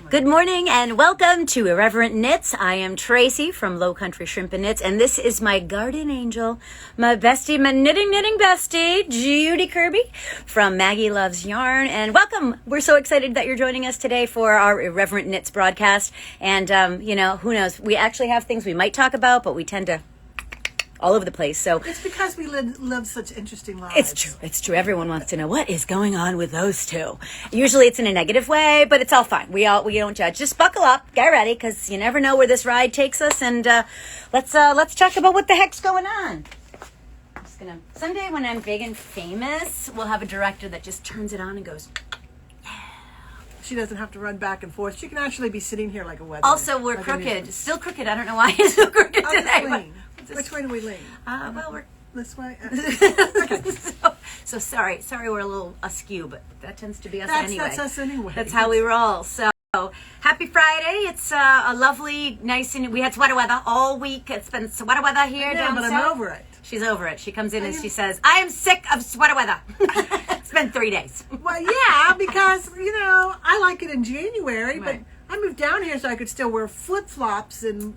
Good morning and welcome to Irreverent Knits. I am Tracy from Low Country Shrimp and Knits, and this is my guardian angel, my bestie, my knitting bestie, Judi Kirby from Maggie Loves Yarn. And welcome. We're so excited that you're joining us today for our Irreverent Knits broadcast. And, who knows? We actually have things we might talk about, but we tend to all over the place. So it's because we live such interesting lives. It's true. Everyone wants to know what is going on with those two. Usually it's in a negative way, but it's all fine. We don't judge. Just buckle up, get ready, because you never know where this ride takes us. And let's talk about what the heck's going on. I'm just gonna someday when I'm big and famous, we'll have a director that just turns it on and goes. She doesn't have to run back and forth. She can actually be sitting here like a weather. Also, we're crooked. Still crooked. I don't know why it's so crooked today. Which way do we lean? We're this way. Okay. So sorry, we're a little askew, but that tends to be us anyway. That's us anyway. That's how we roll. So happy Friday! It's a lovely, nice, and we had sweater weather all week. It's been sweater weather here down but south. I'm over it. She's over it. She comes in and she says, "I am sick of sweater weather." It's been 3 days. Well, yeah, because I like it in January, Right. but I moved down here so I could still wear flip-flops and,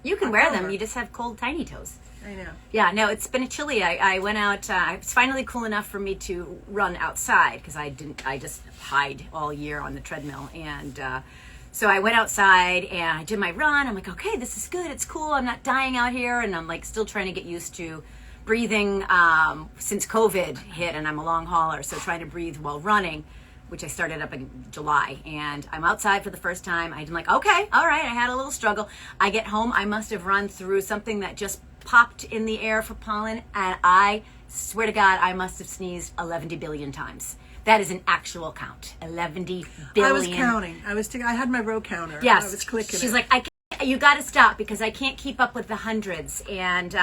You can wear them. You just have cold, tiny toes. I know. Yeah, no, it's been chilly. I went out. It's finally cool enough for me to run outside because I just hide all year on the treadmill. And so I went outside and I did my run. I'm like, okay, this is good. It's cool. I'm not dying out here. And I'm like still trying to get used to breathing since COVID hit, and I'm a long hauler. So trying to breathe while running, which I started up in July, and I'm outside for the first time. I'm like, okay, all right, I had a little struggle. I get home, I must have run through something that just popped in the air for pollen, and I swear to God, I must have sneezed 11 billion times. That is an actual count. 11 billion. I was counting. I had my row counter. Yes. I was clicking. She's like, you got to stop because I can't keep up with the hundreds. And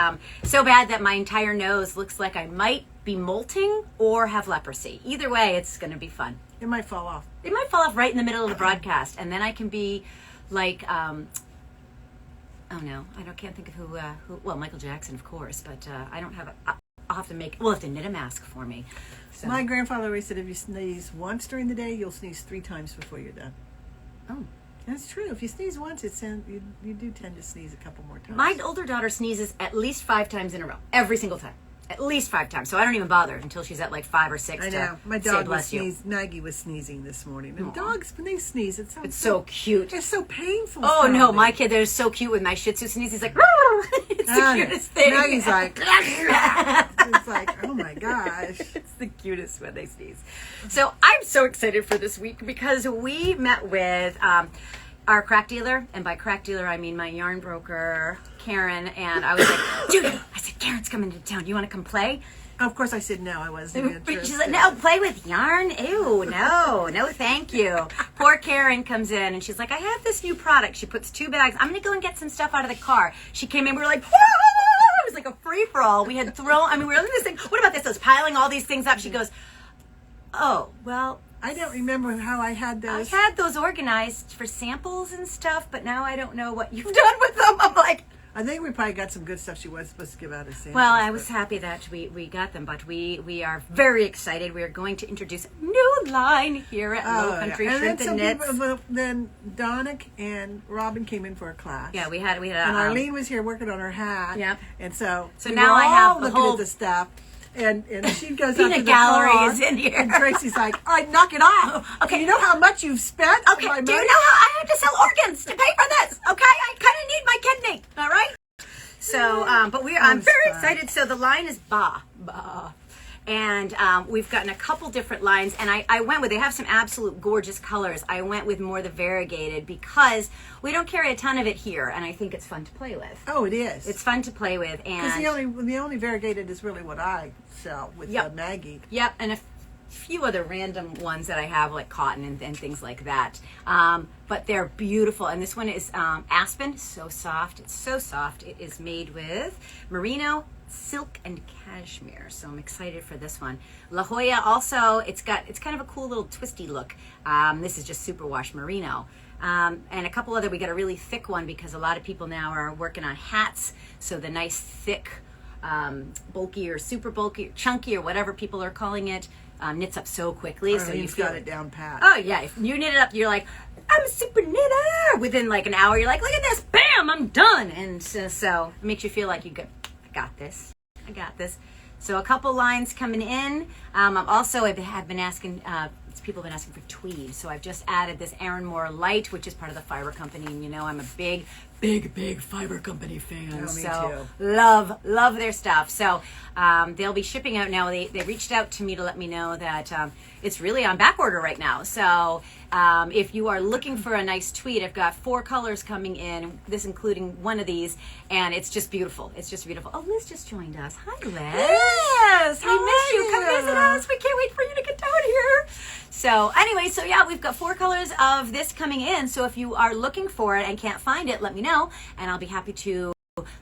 so bad that my entire nose looks like I might be molting or have leprosy. Either way, it's going to be fun. It might fall off. It might fall off right in the middle of the broadcast, and then I can be like, oh no, can't think of who. Well, Michael Jackson, of course, but I don't have. I'll have to we'll have to knit a mask for me. So. My grandfather always said, if you sneeze once during the day, you'll sneeze 3 times before you're done. Oh. That's true. If you sneeze once, you do tend to sneeze a couple more times. My older daughter sneezes at least 5 times in a row, every single time. At least 5 times. So I don't even bother until she's at like 5 or 6. I know. My dog was Maggie was sneezing this morning. And dogs, when they sneeze, it's so cute. It's so painful. Oh no, my kid, they're so cute with my Shih Tzu sneeze. He's like, it's the cutest thing. Maggie's like, it's like, oh my gosh. It's the cutest when they sneeze. So I'm so excited for this week because we met with our crack dealer, and by crack dealer I mean my yarn broker, Karen, and I was like, Judi, I said, Karen's coming to town. Do you want to come play? Of course I said no, I wasn't interested. She's like, no, play with yarn? Ew, no, thank you. Poor Karen comes in, and she's like, I have this new product. She puts 2 bags. I'm going to go and get some stuff out of the car. She came in, we were like, it was like a free-for-all. We had we were in this thing. What about this? I was piling all these things up. She goes, oh, well, I don't remember how I had those. I had those organized for samples and stuff, but now I don't know what you've done with them. I'm like, I think we probably got some good stuff she was supposed to give out as samples. well, I was happy that we got them, but we are very excited. We are going to introduce a new line here at Low Country Shrimp and Knits. Then Donna and Robin came in for a class. Yeah, we had and Arlene was here working on her hat. Yep. And so now I have the looking whole at the stuff. And she goes out peanut to the gallery car, is in here. And Tracy's like, all right, knock it off. Okay. You know how much you've spent? Okay, do you know how I have to sell organs to pay for this? Okay, I kind of need my kidney. All right. So, but I'm very excited. So the line is Ba. And we've gotten a couple different lines, and I went with, they have some absolute gorgeous colors. I went with more the variegated because we don't carry a ton of it here, and I think it's fun to play with. Oh, it is. It's fun to play with. Because the only variegated is really what I sell with Maggie. Yep, and a few other random ones that I have, like cotton and things like that. But they're beautiful, and this one is aspen. So soft. It's so soft. It is made with merino, silk, and cashmere, so I'm excited for this one. La Jolla also, it's kind of a cool little twisty look. This is just superwash merino. And a couple other, we got a really thick one because a lot of people now are working on hats, so the nice thick bulky or super bulky or chunky or whatever people are calling it. knits up so quickly. So you've got it down pat. Oh yeah, if you knit it up, you're like, I'm a super knitter. Within like an hour, you're like, look at this, bam, I'm done. And so it makes you feel like I got this. I got this. So a couple lines coming in. I'm also have been asking. People have been asking for tweed, so I've just added this Aaron Moore Light, which is part of the Fiber Company, and you know I'm a big Fiber Company fan. Oh, me so too. love their stuff. So they'll be shipping out now. They reached out to me to let me know that it's really on back order right now. So if you are looking for a nice tweed, I've got 4 colors coming in, this including one of these, and it's just beautiful. It's just beautiful. Oh, Liz just joined us. Hi, Liz. Yes, I miss you. Come visit us. We can't wait for you to get down here. So anyway, so yeah, we've got 4 colors of this coming in. So if you are looking for it and can't find it, let me know, and I'll be happy to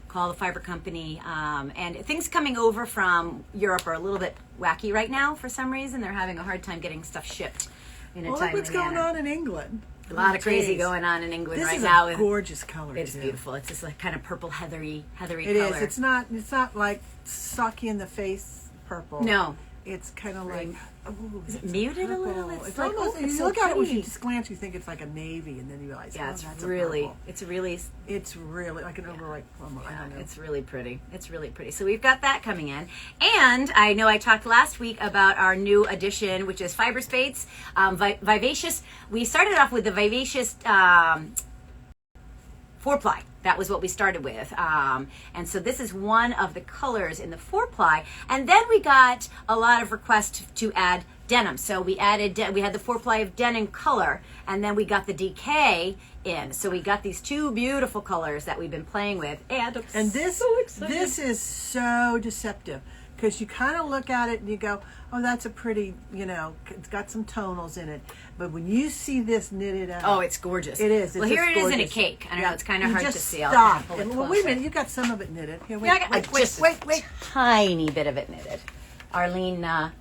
call the Fiber Company. And things coming over from Europe are a little bit wacky right now for some reason. They're having a hard time getting stuff shipped in a timely manner. Look what's going on in England. A lot of crazy going on in England right this now. This is a gorgeous color. It's too. beautiful. It's this like kind of purple heathery color. It is. It's not like socky in the face purple. No. It's kind of like is it muted purple. A little? It's like, almost, it's you so look at it when pretty. you just glance, you think it's like a navy, and then you realize, it's that's really, a purple. it's really like an overripe plum. I don't know. It's really pretty. It's really pretty. So we've got that coming in, and I know I talked last week about our new addition, which is Fiber Spates, Vivacious. We started off with the Vivacious 4-ply. That was what we started with. And so this is one of the colors in the 4-ply. And then we got a lot of requests to add denim. So we had the 4-ply of denim color, and then we got the DK in. So we got these 2 beautiful colors that we've been playing with. And this, so excited. This is so deceptive. Because you kind of look at it and you go, oh, that's a pretty, it's got some tonals in it. But when you see this knitted up. Oh, it's gorgeous. It is. Well, here it is in a cake. I don't know, it's kind of hard to see. Stop. Well, wait a minute. You got some of it knitted. Here, wait, wait. Tiny bit of it knitted. Arlene. There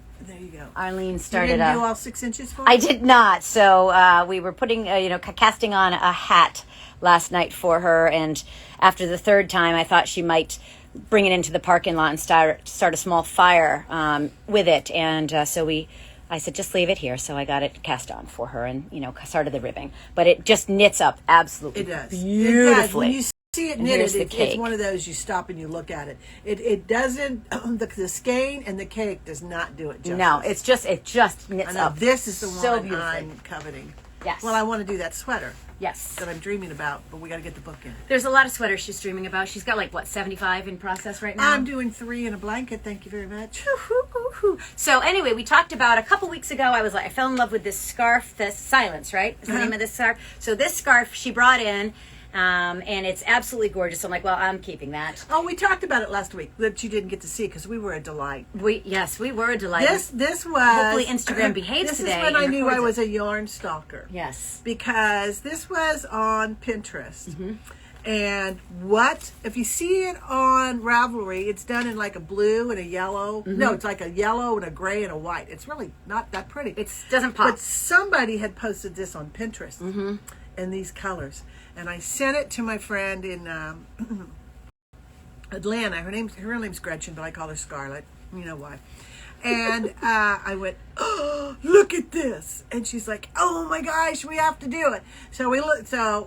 you go. Arlene started. You didn't do all 6 inches for it? I did not. So we were putting, casting on a hat last night for her. And after the 3rd time, I thought she might bring it into the parking lot and start a small fire with it. And I said, just leave it here. So I got it cast on for her and, started the ribbing. But it just knits up absolutely beautifully. It does. When you see it knitted, it's one of those you stop and you look at it. It doesn't, the skein and the cake does not do it justice. No, it just knits up. This is the so one I'm coveting. Yes. Well, I want to do that sweater. Yes. That I'm dreaming about, but we got to get the book in. There's a lot of sweaters she's dreaming about. She's got 75 in process right now? I'm doing 3 in a blanket. Thank you very much. So anyway, we talked about a couple weeks ago, I fell in love with this scarf, this Silence, right? Is the name of this scarf. So this scarf she brought in, and it's absolutely gorgeous. I'm like, well, I'm keeping that. Oh, we talked about it last week, but you didn't get to see it because we were a delight. We were a delight. This was... Hopefully Instagram behaves today. This is when I knew I was a yarn stalker. Yes. Because this was on Pinterest. Mm-hmm. And if you see it on Ravelry, it's done in like a blue and a yellow. Mm-hmm. No, it's like a yellow and a gray and a white. It's really not that pretty. It doesn't pop. But somebody had posted this on Pinterest in these colors. And I sent it to my friend in Atlanta. Her name's Gretchen, but I call her Scarlett. You know why. And I went, oh, look at this. And she's like, oh my gosh, we have to do it. So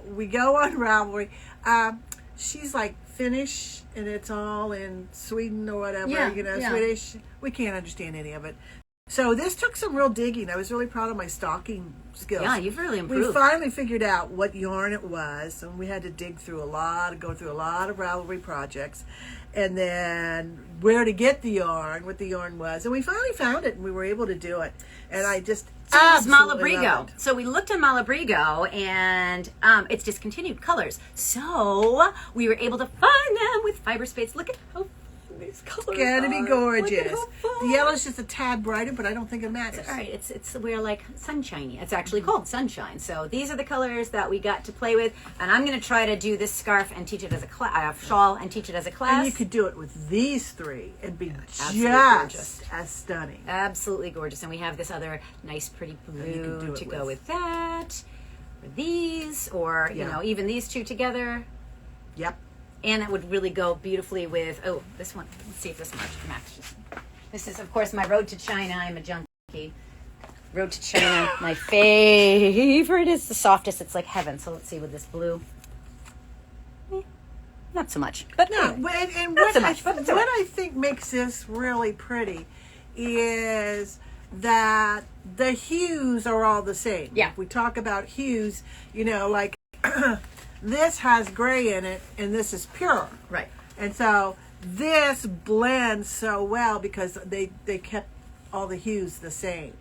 we go on Ravelry. She's like Finnish, and it's all in Sweden or whatever, Swedish. We can't understand any of it. So this took some real digging. I was really proud of my stocking skills. Yeah, you've really improved. We finally figured out what yarn it was, and we had to go through a lot of Ravelry projects, and then where to get the yarn, what the yarn was, and we finally found it, and we were able to do it. And I just absolutely love it. So we looked on Malabrigo, and it's discontinued colors. So we were able to find them with Fiber Spates. Look at how these colors it's gonna be gorgeous. The yellow's just a tad brighter, but I don't think it matters. All right, we're like sunshiny. It's actually called sunshine. So these are the colors that we got to play with, and I'm going to try to do this scarf and teach it as a shawl and teach it as a class. And you could do it with these 3 and be gorgeous. As stunning. Absolutely gorgeous. And we have this other nice, pretty blue to go with that, or these, or even these 2 together. Yep. And that would really go beautifully with, this one. Let's see if this matches. This is, of course, my Road to China. I'm a junkie. Road to China. My favorite is the softest. It's like heaven. So let's see with this blue. Not so much. But No, anyway, and not what, so much, but it's all what right. I think makes this really pretty is that the hues are all the same. Yeah. If we talk about hues, you know, like this has gray in it and this is pure. Right. And so this blends so well because they kept all the hues the same.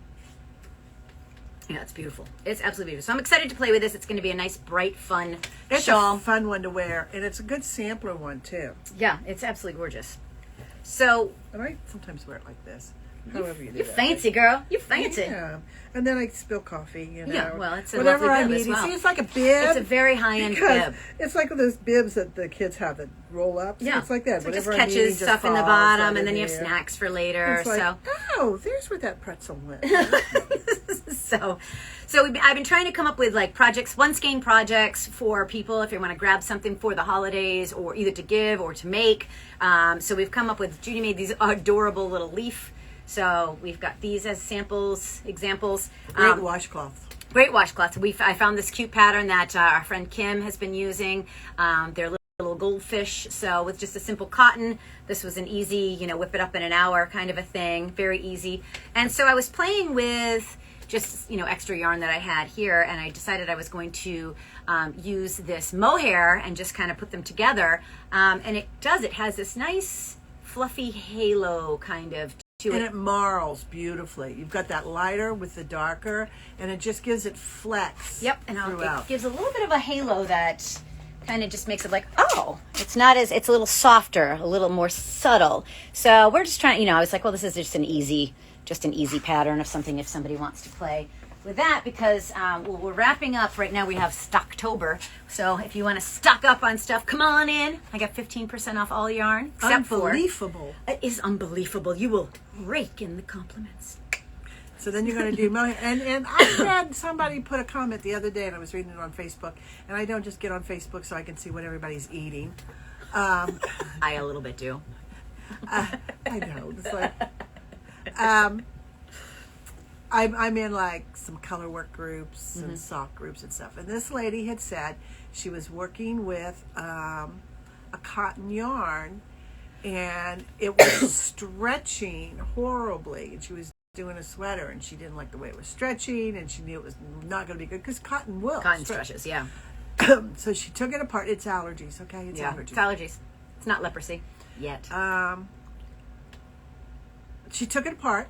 Yeah, it's beautiful. It's absolutely beautiful. So I'm excited to play with this. It's going to be a nice, bright, fun It's shawl. a fun one to wear, and it's a good sampler one too. Yeah, it's absolutely gorgeous. So And I sometimes wear it like this. However you do you're that. fancy, girl. You're fancy. Yeah, and then I spill coffee. You know. Yeah, well, it's a whatever lovely I'm bib as eating. well. See, it's like a bib. It's a very high-end because bib. It's like those bibs that the kids have that roll up. See, Yeah, it's like that. So it just Whatever I'm catches eating just stuff in the falls bottom, out and then of you have there. snacks for later. It's like, So. oh, there's where that pretzel went. So I've been trying to come up with like projects, one skein projects for people if you want to grab something for the holidays or either to give or to make. So we've come up with, Judi made these adorable little leaf. So we've got these as samples, examples. Great washcloth. Great washcloths. I found this cute pattern that our friend Kim has been using. They're little goldfish. So with just a simple cotton, this was an easy, whip it up in an hour kind of a thing. Very easy. And so I was playing with just, extra yarn that I had here, and I decided I was going to use this mohair and just kind of put them together. And it has this nice fluffy halo kind of to And it. it marls beautifully. You've got that lighter with the darker, and it just gives it flex. Yep, and throughout. it gives a little bit of a halo that kind of just makes it like, oh, it's a little softer, a little more subtle. So we're just trying, I was like, well, this is just an easy pattern of something if somebody wants to play with that, because we're wrapping up right now. We have Stocktober, so if you want to stock up on stuff, come on in. I got 15% off all yarn. Unbelievable. It is unbelievable. You will rake in the compliments. So then you're going to do mohair. And I had somebody put a comment the other day, and I was reading it on Facebook, and I don't just get on Facebook so I can see what everybody's eating. I a little bit do. I know. It's like, I'm in like some color work groups and sock groups and stuff. And this lady had said she was working with a cotton yarn, and it was stretching horribly. And she was doing a sweater, and she didn't like the way it was stretching, and she knew it was not going to be good because cotton will. Cotton stretches, yeah. So she took it apart. It's allergies, okay? It's allergies. It's allergies. It's not leprosy yet. She took it apart,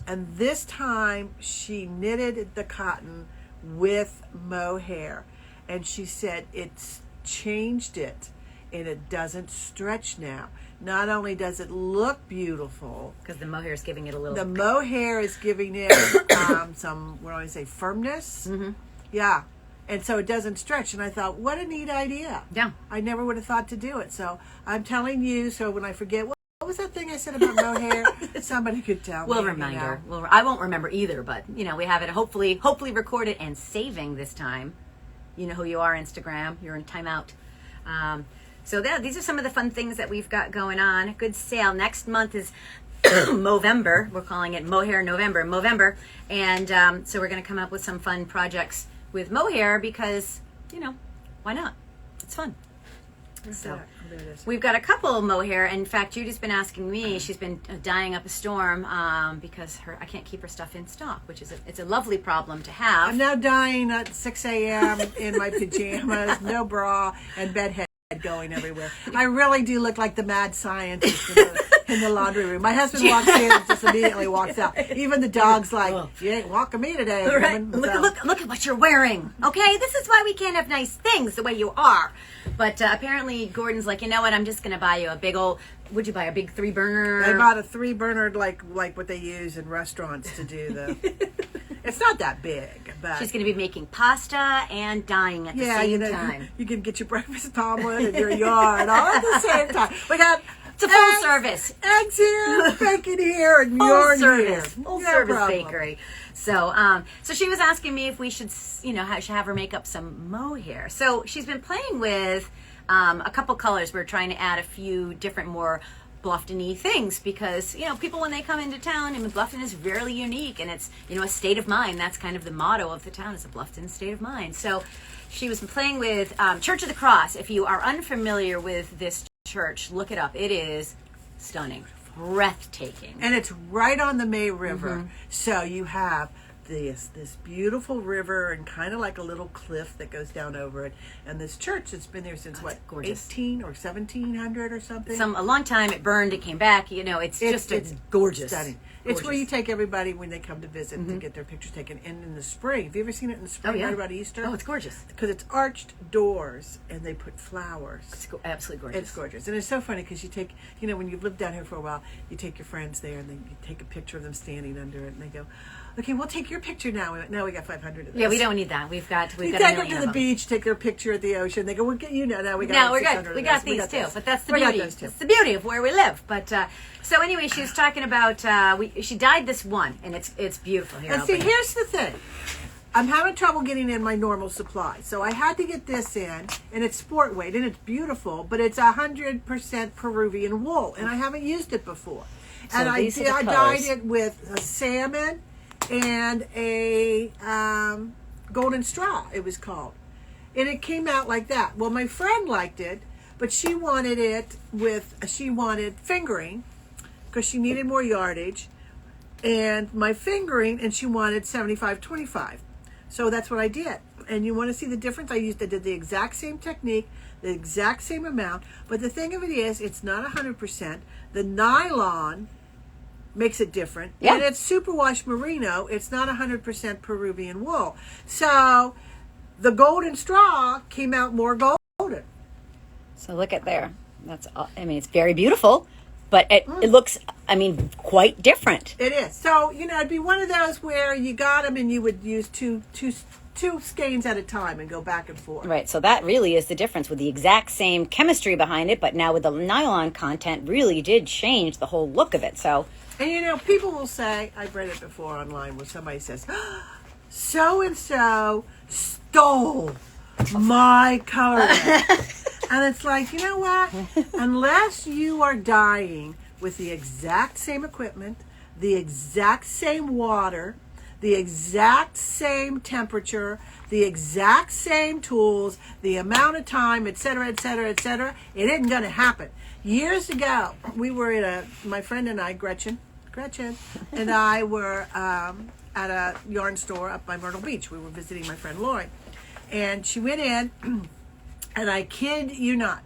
and this time she knitted the cotton with mohair, and she said it's changed it, and it doesn't stretch now. Not only does it look beautiful, Because the mohair is giving it a little. the mohair is giving it some, what do I say, firmness? Mm-hmm. Yeah. And so it doesn't stretch. And I thought, what a neat idea. Yeah. I never would have thought to do it. So I'm telling you, so when I forget, what was that thing I said about mohair? Somebody could tell me. We'll remind her. I won't remember either, but we have it hopefully recorded and saving this time. You know who you are, Instagram. You're in timeout. So these are some of the fun things that we've got going on. Good sale. Next month is Movember. We're calling it Mohair Movember. And so we're going to come up with some fun projects with mohair because, why not? It's fun. So there it is. we've got a couple of mohair. In fact, Judy's been asking me. She's been dyeing up a storm because I can't keep her stuff in stock, which is it's a lovely problem to have. I'm now dying at 6 a.m. in my pajamas, no bra, and bedhead going everywhere. I really do look like the mad scientist in the laundry room. My husband walks in and just immediately walks out. Even the dog's like, you ain't walking me today. Right. woman." So- Look at what you're wearing. Okay, this is why we can't have nice things the way you are. But apparently Gordon's like, you know what? I'm just going to buy you a big old. Would you buy a big 3-burner? I bought a 3-burner like what they use in restaurants to do the. It's not that big, but She's going to be making pasta and dyeing at the same time. You can get your breakfast omelet and your yarn all at the same time. We got It's a full service. eggs here, bacon here, and Full yarn service, here. full No service problem. bakery. So, so she was asking me if we should, have her make up some mohair. So she's been playing with a couple colors. We're trying to add a few different, more Bluffton-y things because, people when they come into town, Bluffton is very unique and it's, a state of mind. That's kind of the motto of the town is a Bluffton state of mind. So she was playing with Church of the Cross. If you are unfamiliar with this church, look it up. It is stunning, breathtaking. And it's right on the May River. So you have this beautiful river and kind of like a little cliff that goes down over it, and this church that's been there since gorgeous. 18 or 1700 or something. A long time. It burned, it came back. It's gorgeous. Stunning. It's where you take everybody when they come to visit to get their pictures taken. And in the spring, have you ever seen it in the spring? Right about Easter? Oh, it's gorgeous because it's arched doors and they put flowers. It's absolutely gorgeous. It's gorgeous, and it's so funny because you take, when you've lived down here for a while, you take your friends there and then you take a picture of them standing under it, and they go, "Okay, we'll take your picture now." No, we got 500 of this. Yeah, we don't need that. We've got take them to the beach, take their picture at the ocean. They go, "We'll get you now." No, we got. No, we're good. We got these too. But that's the beauty. It's the beauty of where we live. But so anyway, she was talking about she dyed this one, and it's beautiful. Here, and see, here's the thing. I'm having trouble getting in my normal supply, so I had to get this in, and it's sport weight, and it's beautiful, but it's 100% Peruvian wool, and I haven't used it before. So and I dyed it with a salmon and a golden straw, it was called. And it came out like that. Well, my friend liked it, but she wanted fingering because she needed more yardage, and my fingering, and she wanted 75-25. So that's what I did. And you want to see the difference? I did the exact same technique, the exact same amount, but the thing of it is, it's not 100%. The nylon makes it different. Yeah. And it's superwash merino. It's not 100% Peruvian wool. So the golden straw came out more golden. So look at there. It's very beautiful, but it looks, quite different. It is. So, it'd be one of those where you got them and you would use two skeins at a time and go back and forth. Right. So that really is the difference with the exact same chemistry behind it, but now with the nylon content really did change the whole look of it. So. And people will say, I've read it before online where somebody says, so-and-so stole my color. And it's like, you know what? Unless you are dyeing with the exact same equipment, the exact same water, the exact same temperature, the exact same tools, the amount of time, et cetera, et cetera, et cetera, it isn't going to happen. Years ago, we were my friend and I, Gretchen, and I were at a yarn store up by Myrtle Beach. We were visiting my friend Lori. And she went in, and I kid you not,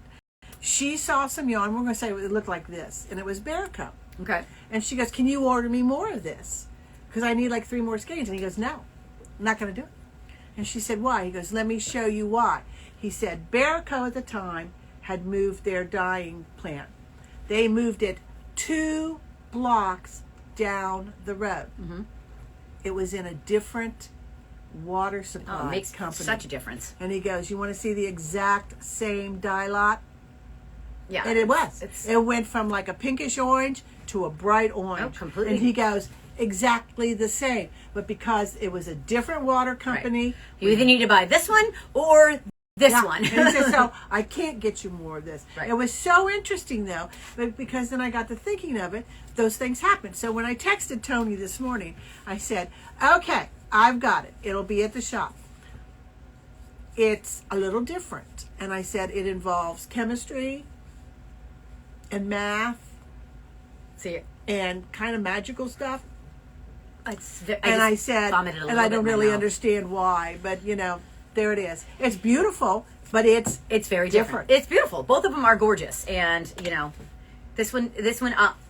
she saw some yarn. We're going to say it looked like this, and it was bear coat. Okay. And she goes, "Can you order me more of this? Because I need like 3 more skeins." And he goes, "No, I'm not going to do it." And she said, "Why?" He goes, "Let me show you why." He said, Bear Co. at the time had moved their dyeing plant. They moved it 2 blocks down the road. Mm-hmm. It was in a different water supply makes company. Such a difference. And he goes, "You want to see the exact same dye lot?" Yeah. And it was. It went from like a pinkish orange to a bright orange. Oh, completely. And he goes, exactly the same. But because it was a different water company. Right. You either need to buy this one or this one. And he said, "So I can't get you more of this." Right. It was so interesting though, but because then I got to thinking of it, those things happen. So when I texted Tony this morning, I said, "Okay, I've got it. It'll be at the shop. It's a little different." And I said, "It involves chemistry and math and kind of magical stuff." I said, and I don't really understand why, but there it is. It's beautiful, but it's very different. It's beautiful. Both of them are gorgeous, and this one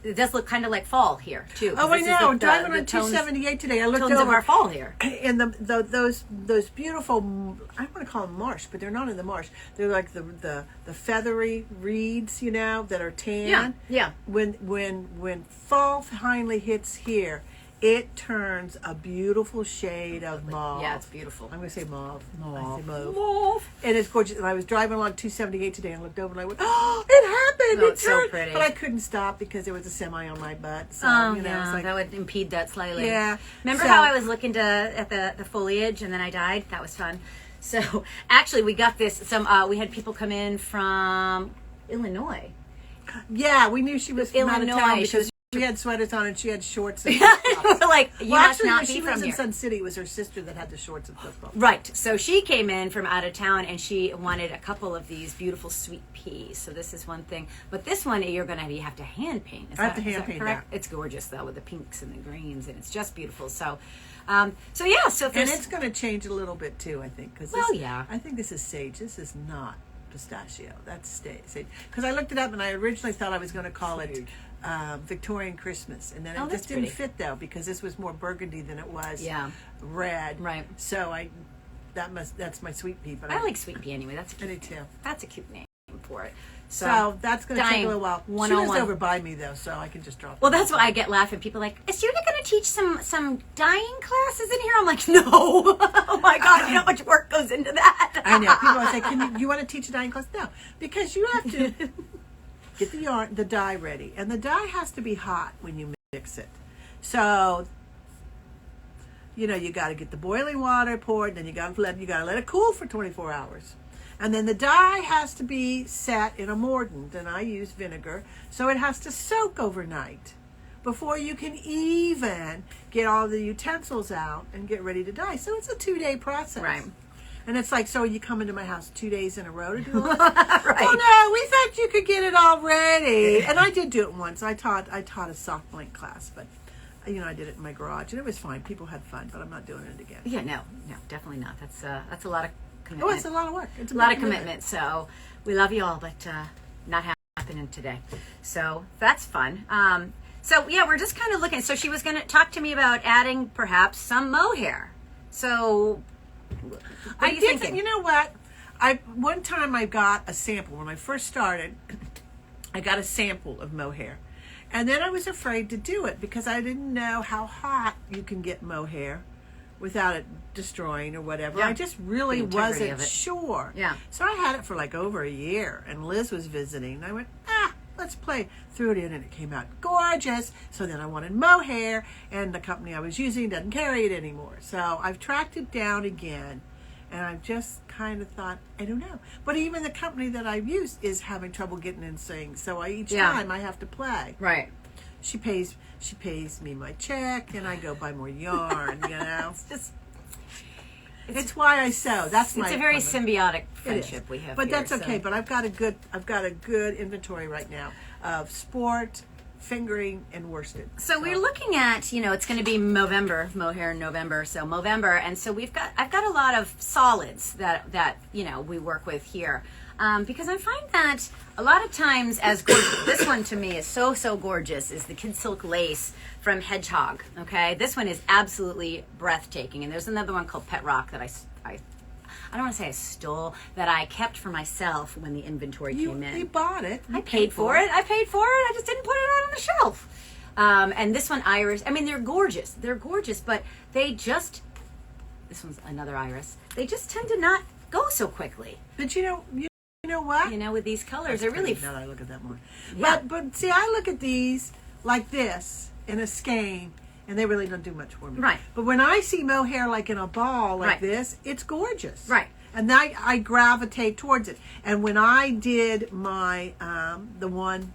it does look kind of like fall here too. Oh, I know. Driving on 278 today, I looked tones over of our fall here, and those beautiful, I want to call them marsh, but they're not in the marsh. They're like the feathery reeds, that are tan. Yeah. When fall finally hits here, it turns a beautiful shade of mauve. Yeah, it's beautiful. I'm going to say mauve. Mauve. I say mauve. And it's gorgeous. And I was driving along 278 today and I looked over and I went, "Oh, it happened. Oh, it it's turned." so pretty. But I couldn't stop because there was a semi on my butt. So, yeah, it was like, that would impede that slightly. Yeah. Remember how I was looking at the foliage and then I died? That was fun. So actually we got this, we had people come in from Illinois. Yeah, we knew she was from out of town Illinois. because we had sweaters on and she had shorts and We're flip-flops. like, you Well, must actually, not when be she from lives in here. Sun City, it was her sister that had the shorts and flip-flops. Right. So she came in from out of town and she wanted a couple of these beautiful sweet peas. So this is one thing. But this one you have to hand paint. I have to hand paint correct? that. It's gorgeous though with the pinks and the greens and it's just beautiful. So so yeah, so if And there's it's going to change a little bit too, I think. Cause Well, yeah. I think this is sage. This is not pistachio. That's sage. Because I looked it up and I originally thought I was going to call it Victorian Christmas. And then it Oh, just that's didn't pretty. fit though because this was more burgundy than it was red. Right. So that's my sweet pea. But I like sweet pea anyway. That's a I cute, do too. that's a cute name for it. So that's going to take Dyeing a little while. She 101. lives over by me though, so I can just drop Well, it. that's why I get laughing. People are like, is Judi going to teach some dyeing classes in here? I'm like, no. Oh my God, you know how much work goes into that? I know. People always say, you want to teach a dyeing class? No, because you have to get the dye ready. And the dye has to be hot when you mix it. So, you got to get the boiling water poured, then you got to let it cool for 24 hours. And then the dye has to be set in a mordant, and I use vinegar, so it has to soak overnight before you can even get all the utensils out and get ready to dye. So it's a 2-day process. Right. And it's like, so you come into my house 2 days in a row to do all this? Right. Oh no, we thought you could get it all ready. And I did do it once. I taught a soft blank class, but I did it in my garage, and it was fine. People had fun, but I'm not doing it again. Yeah, no, definitely not. That's a lot of Oh, commitment. it's a lot of work. It's a lot of commitment. So we love you all, but not happening today. So that's fun. So yeah, we're just kind of looking. So she was going to talk to me about adding perhaps some mohair. So what are you thinking? You know what? One time I got a sample when I first started. I got a sample of mohair, and then I was afraid to do it because I didn't know how hot you can get mohair without it destroying or whatever. Yeah. I just really The integrity wasn't of it. sure. Yeah. So I had it for like over a year, and Liz was visiting, and I went, let's play. Threw it in, and it came out gorgeous. So then I wanted mohair, and the company I was using doesn't carry it anymore. So I've tracked it down again, and I've just kind of thought, I don't know. But even the company that I've used is having trouble getting in sync. So each time I have to play. Right. She pays me my check, and I go buy more yarn. It's why I sew. It's a very symbiotic friendship we have. But here, that's okay. But I've got a good inventory right now of sport, fingering, and worsted. So we're looking at, it's going to be Movember, mohair in November, so Movember, and so I've got a lot of solids that we work with here, because I find that a lot of times, as gorgeous, this one to me is so gorgeous, is the Kid Silk Lace from Hedgehog. Okay, this one is absolutely breathtaking, and there's another one called Pet Rock that I don't want to say I stole, that I kept for myself when the inventory came in. You bought it. I paid for it. I just didn't put it out on the shelf. And this one, Iris, I mean, they're gorgeous. But this one's another Iris. They just tend to not go so quickly. But you know what? With these colors, they're really... Now that I look at that more. Yeah. But see, I look at these like this in a skein, and they really don't do much for me. Right. But when I see mohair like in a ball like Right. this, it's gorgeous. Right. And I gravitate towards it. And when I did my the one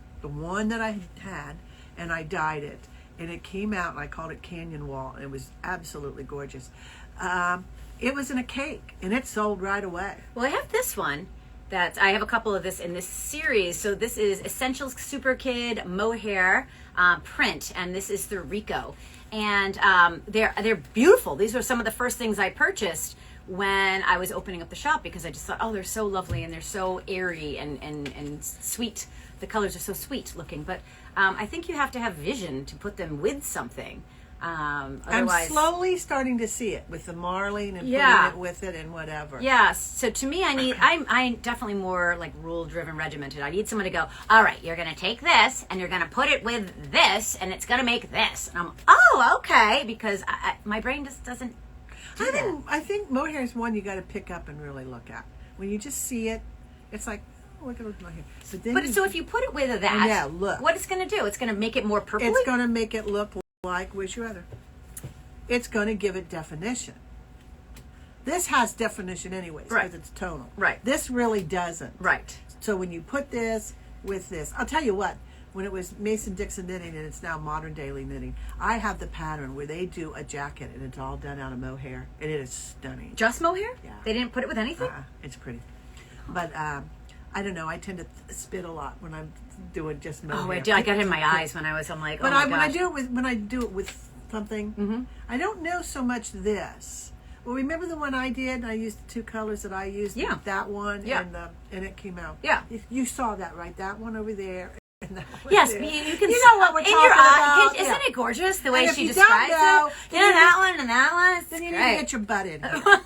that I had, and I dyed it, and it came out, and I called it Canyon Wall, and it was absolutely gorgeous. It was in a cake, and it sold right away. Well, I have this one. I have a couple of this in this series. So this is Essentials Super Kid Mohair print, and this is the Rico. And they're beautiful. These are some of the first things I purchased when I was opening up the shop, because I just thought, oh, they're so lovely and they're so airy and sweet. The colors are so sweet looking. But I think you have to have vision to put them with something. I'm Otherwise, slowly starting to see it with the marling and Yeah. putting it with it and whatever. yeah. So to me, I'm definitely more like rule driven, regimented. I need someone to go, all right, you're going to take this and you're going to put it with this and it's going to make this. And I'm, oh, okay. Because my brain just doesn't do that. I think mohair is one you got to pick up and really look at. When you just see it, it's like, oh, look at mohair. But so if you put it with that, Yeah, look. what it's going to do? It's going to make it more purpley. it's going to make it look like which other. It's going to give it definition. This has definition anyways because Right. it's tonal. Right. This really doesn't. Right. So when you put this with this. I'll tell you what. When it was Mason-Dixon knitting and it's now Modern Daily knitting, I have the pattern where they do a jacket and it's all done out of mohair and it is stunning. Just mohair? Yeah. They didn't put it with anything? It's pretty. But I don't know. I tend to spit a lot when I'm doing just mohair. Oh, I got it in my eyes when I was. I'm like, But oh my when I gosh. do it with something, I don't know so much this. Well, remember the one I did? I used the two colors that I used. Yeah. That one Yeah. and it came out. Yeah. You saw that, right? That one over there. Yes, there. you can. You know what we're in talking your eye. about. Isn't it gorgeous the way And if she you describes don't know, it? You know that one and that one. It's Then you need great. to get your butt in here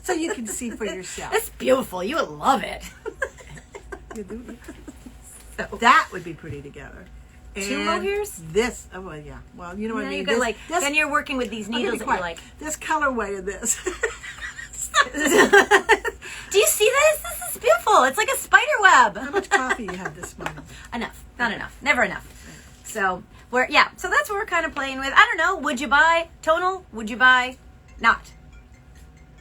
so you can see for yourself. It's beautiful. You would love it. That would be pretty together. Two And mohairs? This, oh well, yeah. Well, you know what I Yeah, mean. you got then you're working with these needles that you're like. This colorway of this. Do you see this? This is beautiful. It's like a spider web. How much coffee you had this morning? Enough. Not enough. Never enough. So so that's what we're kind of playing with. I don't know. Would you buy tonal? Would you buy not?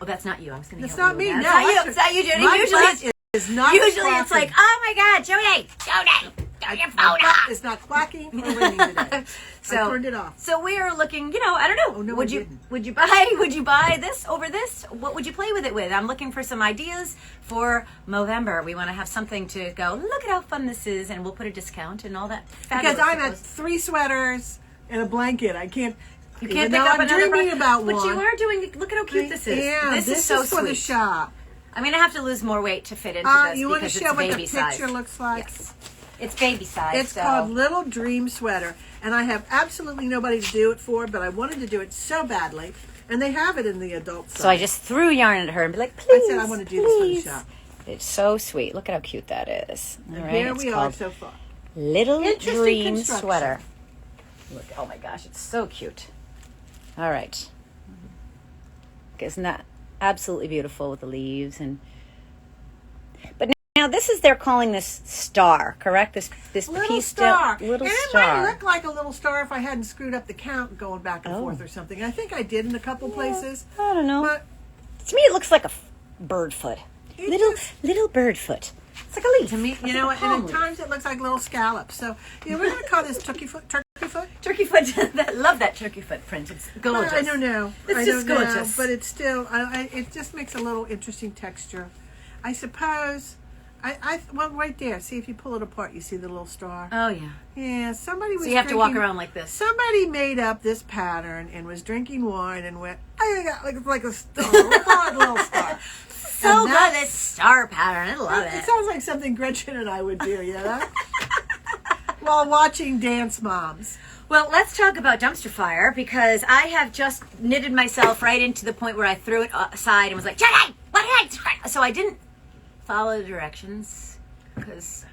Oh, that's not you. I was going to. It's not me. It's No, not you. It's not you, Judi. My Usually butt is not. Usually it's like, oh my God, Judi, turn your phone off. It's not quacking or ringing today. So I turned it off. So we are looking. I don't know. Oh, no, would I you didn't. would you buy this over this? What would you play with it with? I'm looking for some ideas for Movember. We want to have something to go. Look at how fun this is, and we'll put a discount and all that. Because I'm at 3 sweaters and a blanket. I can't. You can't even pick though up I'm another dreaming one. about But one. you are doing. Look at how cute this is. Yeah, this is so for sweet. the shop. I'm gonna have to lose more weight to fit into this You want to because show it's what the baby picture size. looks like? Yes, it's baby size. It's called Little Dream Sweater, and I have absolutely nobody to do it for, but I wanted to do it so badly, and they have it in the adult size. So I just threw yarn at her and be like, please. I said I want to do this for the shop. It's so sweet. Look at how cute that is. All right, Here it's we are called so far. Little Interesting Dream construction. Sweater. Look, oh my gosh, it's so cute. All right. Isn't that absolutely beautiful with the leaves and? But now this is they're calling this star, correct? This Little piece star. little and it star. might look like a little star if I hadn't screwed up the count going back and Oh. forth or something. I think I did in a couple places. I don't know. But To me, it looks like a bird foot. It Little bird foot. It's like a leaf. to me, you know, and at times it looks like little scallops. So, we're going to call this turkey foot. Turkey foot? Turkey foot. Love that turkey foot print. It's gorgeous. I don't know. It's I just don't know, gorgeous. but it's still, it just makes a little interesting texture. I suppose, well, right there. See, if you pull it apart, you see the little star. Oh yeah. Yeah, somebody was So you have to walk drinking- around like this. Somebody made up this pattern and was drinking wine and went, I got like a star, a hard little star. So And good, that's- this star pattern. I love It it. sounds like something Gretchen and I would do, you know? While watching Dance Moms. Well, let's talk about dumpster fire because I have just knitted myself right into the point where I threw it aside and was like, Judi, what did I? So I didn't follow the directions because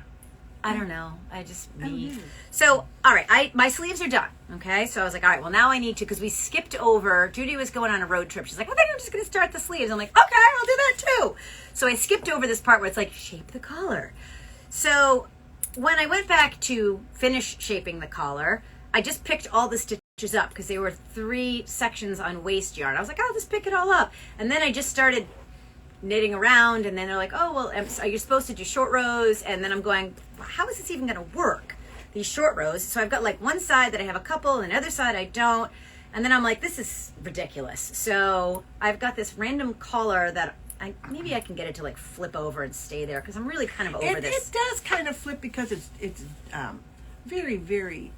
I don't know. I just me. So all right, my sleeves are done. Okay, so I was like, all right, well now I need to because we skipped over. Judi was going on a road trip. She's like, well then I'm just going to start the sleeves. I'm like, okay, I'll do that too. So I skipped over this part where it's like shape the collar. So when I went back to finish shaping the collar, I just picked all the stitches up because there were 3 sections on waist yarn. I was like, I'll just pick it all up. And then I just started knitting around, and then they're like, oh, well, are you supposed to do short rows? And then I'm going, well, how is this even going to work, these short rows? So I've got like one side that I have a couple, and the other side I don't. And then I'm like, this is ridiculous. So I've got this random collar that maybe I can get it to like flip over and stay there because I'm really kind of over this. It does kind of flip because it's very, very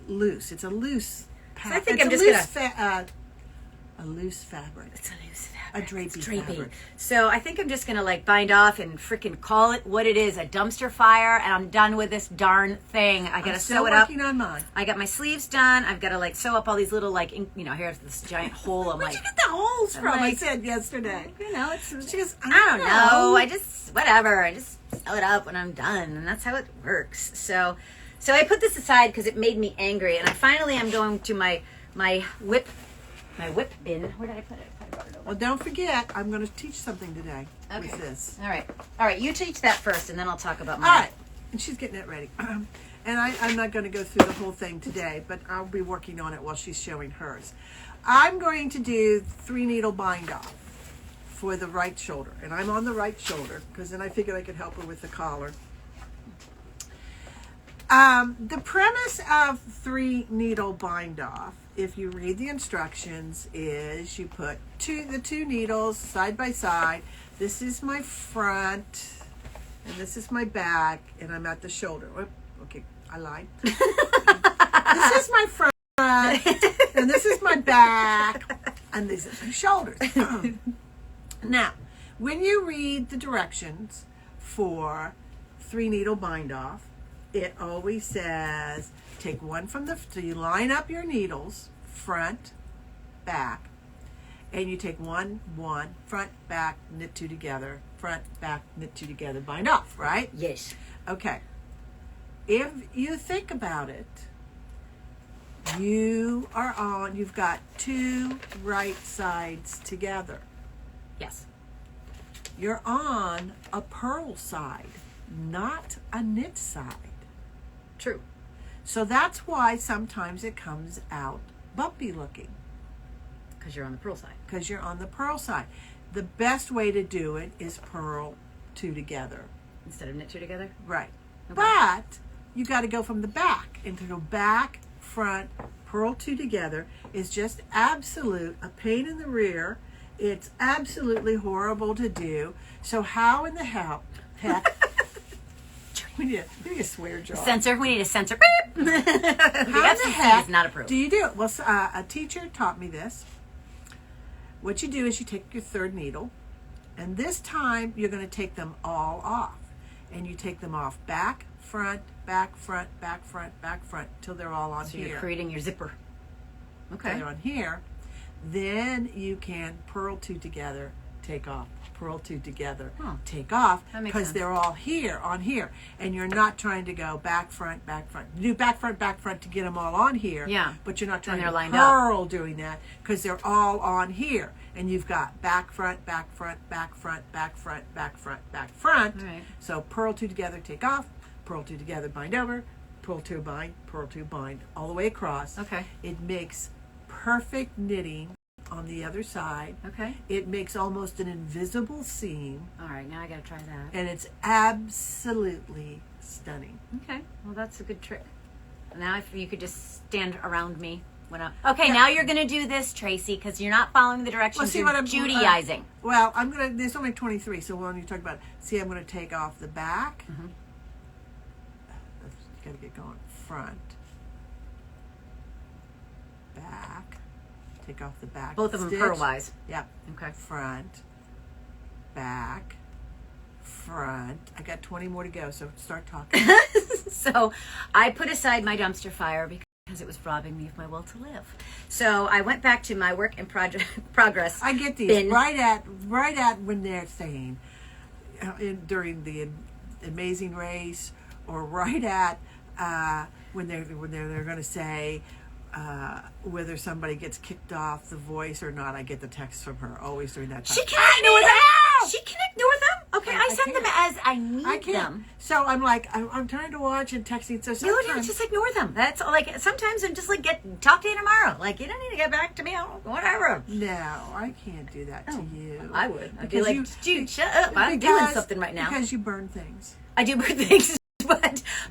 loose. It's a loose I think it's I'm a just loose gonna a loose fabric. It's a loose fabric. A drapey fabric. So I think I'm just gonna like bind off and freaking call it what it is, a dumpster fire, and I'm done with this darn thing. I gotta still sew it up. working on mine. I got my sleeves done. I've got to like sew up all these little like here's this giant hole. I'm Where'd like, you get the holes from? I like- said yesterday. you know, it's She goes, I don't know. I just whatever. I just sew it up when I'm done, and that's how it works. So I put this aside because it made me angry, and I finally am going to my whip bin. Where did I put it? I brought it over. Well, don't forget, I'm going to teach something today Okay. with this. All right. You teach that first, and then I'll talk about All mine. right. And she's getting it ready. And I'm not going to go through the whole thing today, but I'll be working on it while she's showing hers. I'm going to do 3 needle bind off for the right shoulder. And I'm on the right shoulder because then I figured I could help her with the collar. The premise of 3-needle bind off, if you read the instructions, is you put the two needles side by side. This is my front, and this is my back, and I'm at the shoulder. Okay, I lied. This is my front, and this is my back, and these are my shoulders. Now, when you read the directions for 3-needle bind off, it always says take one from so you line up your needles, front, back, and you take one, front, back, knit 2 together, front, back, knit 2 together, bind off, right? Yes. Okay. If you think about it, you've got 2 right sides together. Yes. You're on a purl side, not a knit side. True. So that's why sometimes it comes out bumpy looking. Because you're on the purl side. Because you're on the purl side. The best way to do it is purl 2 together. Instead of knit 2 together? Right. Okay. But you got to go from the back. And to go back, front, purl 2 together is just absolute a pain in the rear. It's absolutely horrible to do. So how in the heck we need a swear jar. Censor. We need a censor. How in the heck is not approved. do you do it? Well, a teacher taught me this. What you do is you take your 3rd needle, and this time you're going to take them all off. And you take them off back, front, back, front, back, front, back, front, till they're all on So here. you're creating your zipper. Okay. Till they're on here. Then you can purl 2 together, take off, purl 2 together, take off, That makes because sense. they're all here, on here. And you're not trying to go back, front, back, front. You do back, front to get them all on here. Yeah. But you're not trying they're to lined purl doing that, because they're all on here. And you've got back, front, back, front, back, front, back, front, back, front, back, front. All right. So purl 2 together, take off, purl 2 together, bind over, purl 2, bind, all the way across. Okay. It makes perfect knitting on the other side. Okay. It makes almost an invisible seam, All right. Now I got to try that. and it's absolutely stunning. Okay. Well, that's a good trick. Now, if you could just stand around me when I. Okay. Now you're going to do this, Tracy, because you're not following the directions. see You're what I'm Judaizing. Well, there's only 23, so when you talk about, I'm gonna take off the back. Mm-hmm. Gotta get going. Front, back, take off the back. Both of them stitch. purl-wise. Yep. Okay. Front, back, front. I got 20 more to go, so start talking. So I put aside my dumpster fire because it was robbing me of my will to live. So I went back to my work in progress. I get these bin. right at when they're saying during the Amazing Race, or right at when they're going to say whether somebody gets kicked off The Voice or not. I get the text from her always during that time. She can ignore them. She can ignore them. Okay, I send them as I need I can't. them. So I'm like, I'm trying to watch and texting. So You sometimes don't just ignore them. That's like sometimes I'm just like talk to you tomorrow. Like you don't need to get back to me. Whatever. no, I can't do that to you. I would. I'd be Because like, dude, shut up. I'm doing something right now. Because you burn things. I do burn things,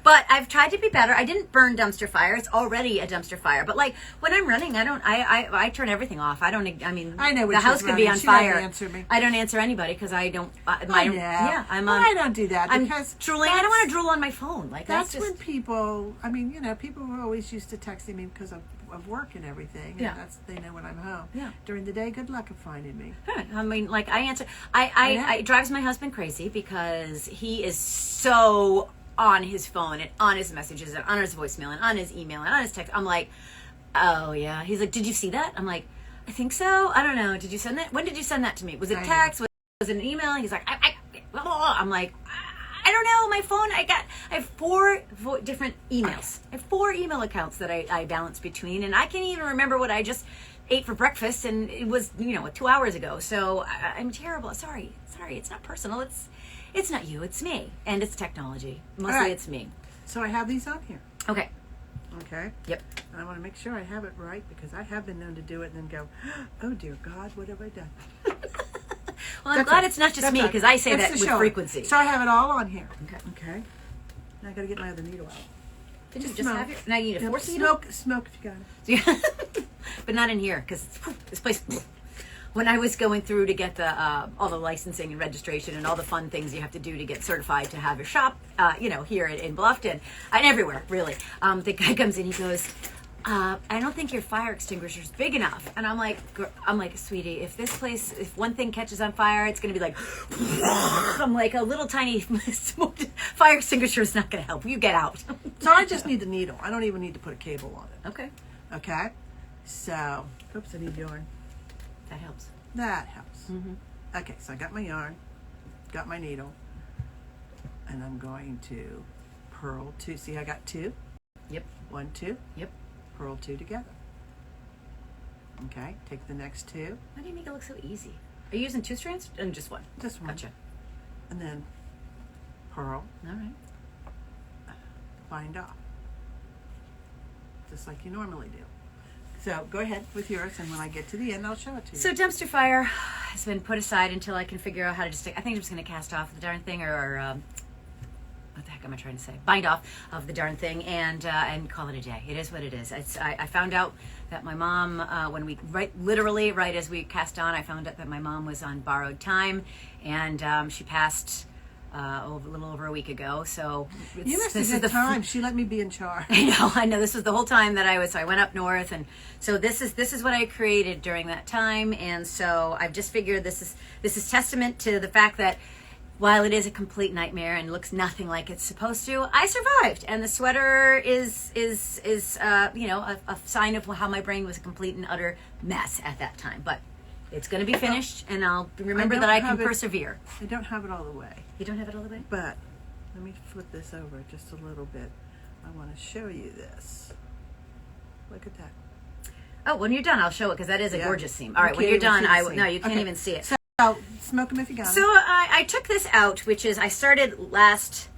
but I've tried to be better. I didn't burn dumpster fire. It's already a dumpster fire. But like when I'm running, I turn everything off. I know when the house she's could be running, on she doesn't fire. answer me. I don't answer anybody because I don't. I know. I'm Well, on. I don't do that I'm because drooling. I don't want to drool on my phone. Like That's just, when people. I mean, people were always used to texting me because of work and everything. Yeah. And they know when I'm home. Yeah. During the day, good luck of finding me. I mean, like I answer. It drives my husband crazy because he is so on his phone and on his messages and on his voicemail and on his email and on his text. I'm like, oh yeah. He's like, did you see that? I'm like, I think so. I don't know. Did you send that? When did you send that to me? Was it a text? Was it an email? He's like, I'm like, I don't know. My phone. I have 4 different emails. I have 4 email accounts that I balance between, and I can't even remember what I just ate for breakfast, and it was 2 hours ago. So I'm terrible. Sorry. It's not personal. It's not you. It's me, and it's technology. Mostly, right. It's me. So I have these on here. Okay. Okay. Yep. And I want to make sure I have it right because I have been known to do it and then go, oh dear God, what have I done? Well, I'm glad it's not just me because I say that with frequency. So I have it all on here. Okay. Okay. Now I got to get my other needle out. Didn't you just have your? Now you need a force smoke if you got it. Yeah. But not in here because this place. When I was going through to get the all the licensing and registration and all the fun things you have to do to get certified to have your shop, here in Bluffton and everywhere really, the guy comes in, he goes, I don't think your fire extinguisher is big enough. And I'm like, sweetie, if one thing catches on fire, it's going to be like, I'm like, a little tiny fire extinguisher is not going to help. You get out. So I just need the needle. I don't even need to put a cable on it. Okay. Okay. So, oops, I need yarn. That helps. That helps. Mm-hmm. Okay, so I got my yarn, got my needle, and I'm going to purl 2. See, I got 2. Yep. 1, 2. Yep. Purl 2 together. Okay, take the next 2. Why do you make it look so easy? Are you using 2 strands and just one? Just one. Gotcha. And then purl. All right. Bind off. Just like you normally do. So go ahead with yours, and when I get to the end, I'll show it to you. So dumpster fire has been put aside until I can figure out how to just. I think I'm just going to cast off the darn thing, or what the heck am I trying to say? Bind off of the darn thing, and call it a day. It is what it is. I found out that my mom, when we literally right as we cast on, I found out that my mom was on borrowed time, and she passed. A little over a week ago, so you must have had time. She let me be in charge. I know. This was the whole time that I was. So I went up north, and so this is what I created during that time. And so I've just figured this is testament to the fact that while it is a complete nightmare and looks nothing like it's supposed to, I survived. And the sweater is a sign of how my brain was a complete and utter mess at that time, but. It's going to be finished, and I'll remember that I can persevere. I don't have it all the way. You don't have it all the way? But let me flip this over just a little bit. I want to show you this. Look at that. Oh, when you're done, I'll show it, because that is a gorgeous seam. All right, when you're done, no, you can't even see it. So, smoke them if you got them. So I took this out, which is, I started last,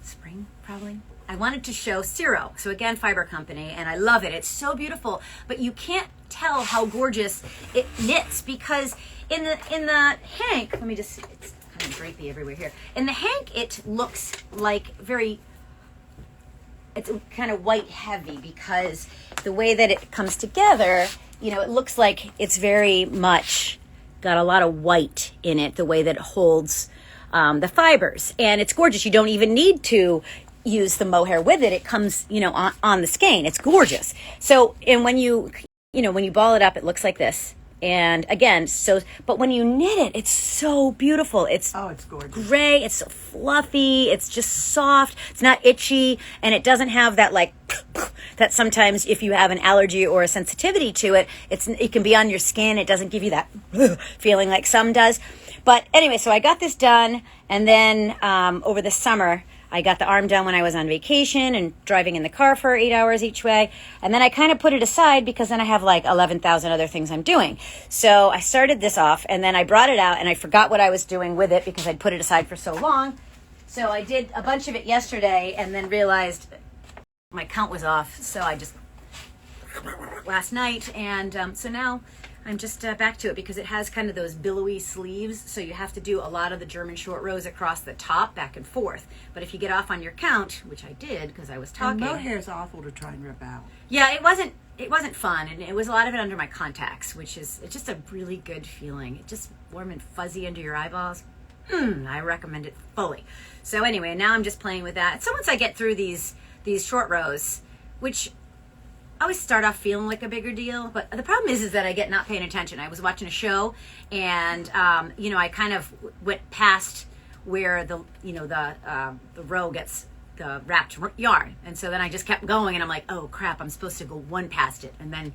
spring, probably. I wanted to show Ciro. So again, Fiber Company, and I love it. It's so beautiful, but you can't tell how gorgeous it knits because in the hank, let me just see, it's kind of drapey everywhere here. In the hank, it looks like it's kind of white heavy because the way that it comes together, it looks like it's very much got a lot of white in it, the way that it holds the fibers. And it's gorgeous. You don't even need to use the mohair with it. It comes, on the skein. It's gorgeous. So, and when you ball it up, it looks like this. And again, but when you knit it, it's so beautiful. It's gorgeous. Gray. It's so fluffy. It's just soft. It's not itchy. And it doesn't have that that sometimes if you have an allergy or a sensitivity to it, it can be on your skin. It doesn't give you that feeling like some does. But anyway, so I got this done. And then over the summer, I got the arm done when I was on vacation and driving in the car for 8 hours each way. And then I kind of put it aside because then I have 11,000 other things I'm doing. So I started this off and then I brought it out and I forgot what I was doing with it because I'd put it aside for so long. So I did a bunch of it yesterday and then realized my count was off. So I just last night. And so now I'm just back to it because it has kind of those billowy sleeves. So you have to do a lot of the German short rows across the top, back and forth. But if you get off on your count, which I did because I was talking. And mohair is awful to try and rip out. Yeah, it wasn't fun. And it was a lot of it under my contacts, which is it's just a really good feeling. It's just warm and fuzzy under your eyeballs. I recommend it fully. So anyway, now I'm just playing with that. So once I get through these short rows, which I always start off feeling like a bigger deal, but the problem is that I get not paying attention. I was watching a show, and I kind of went past where the row gets the wrapped yarn, and so then I just kept going, and I'm like, oh crap, I'm supposed to go one past it, and then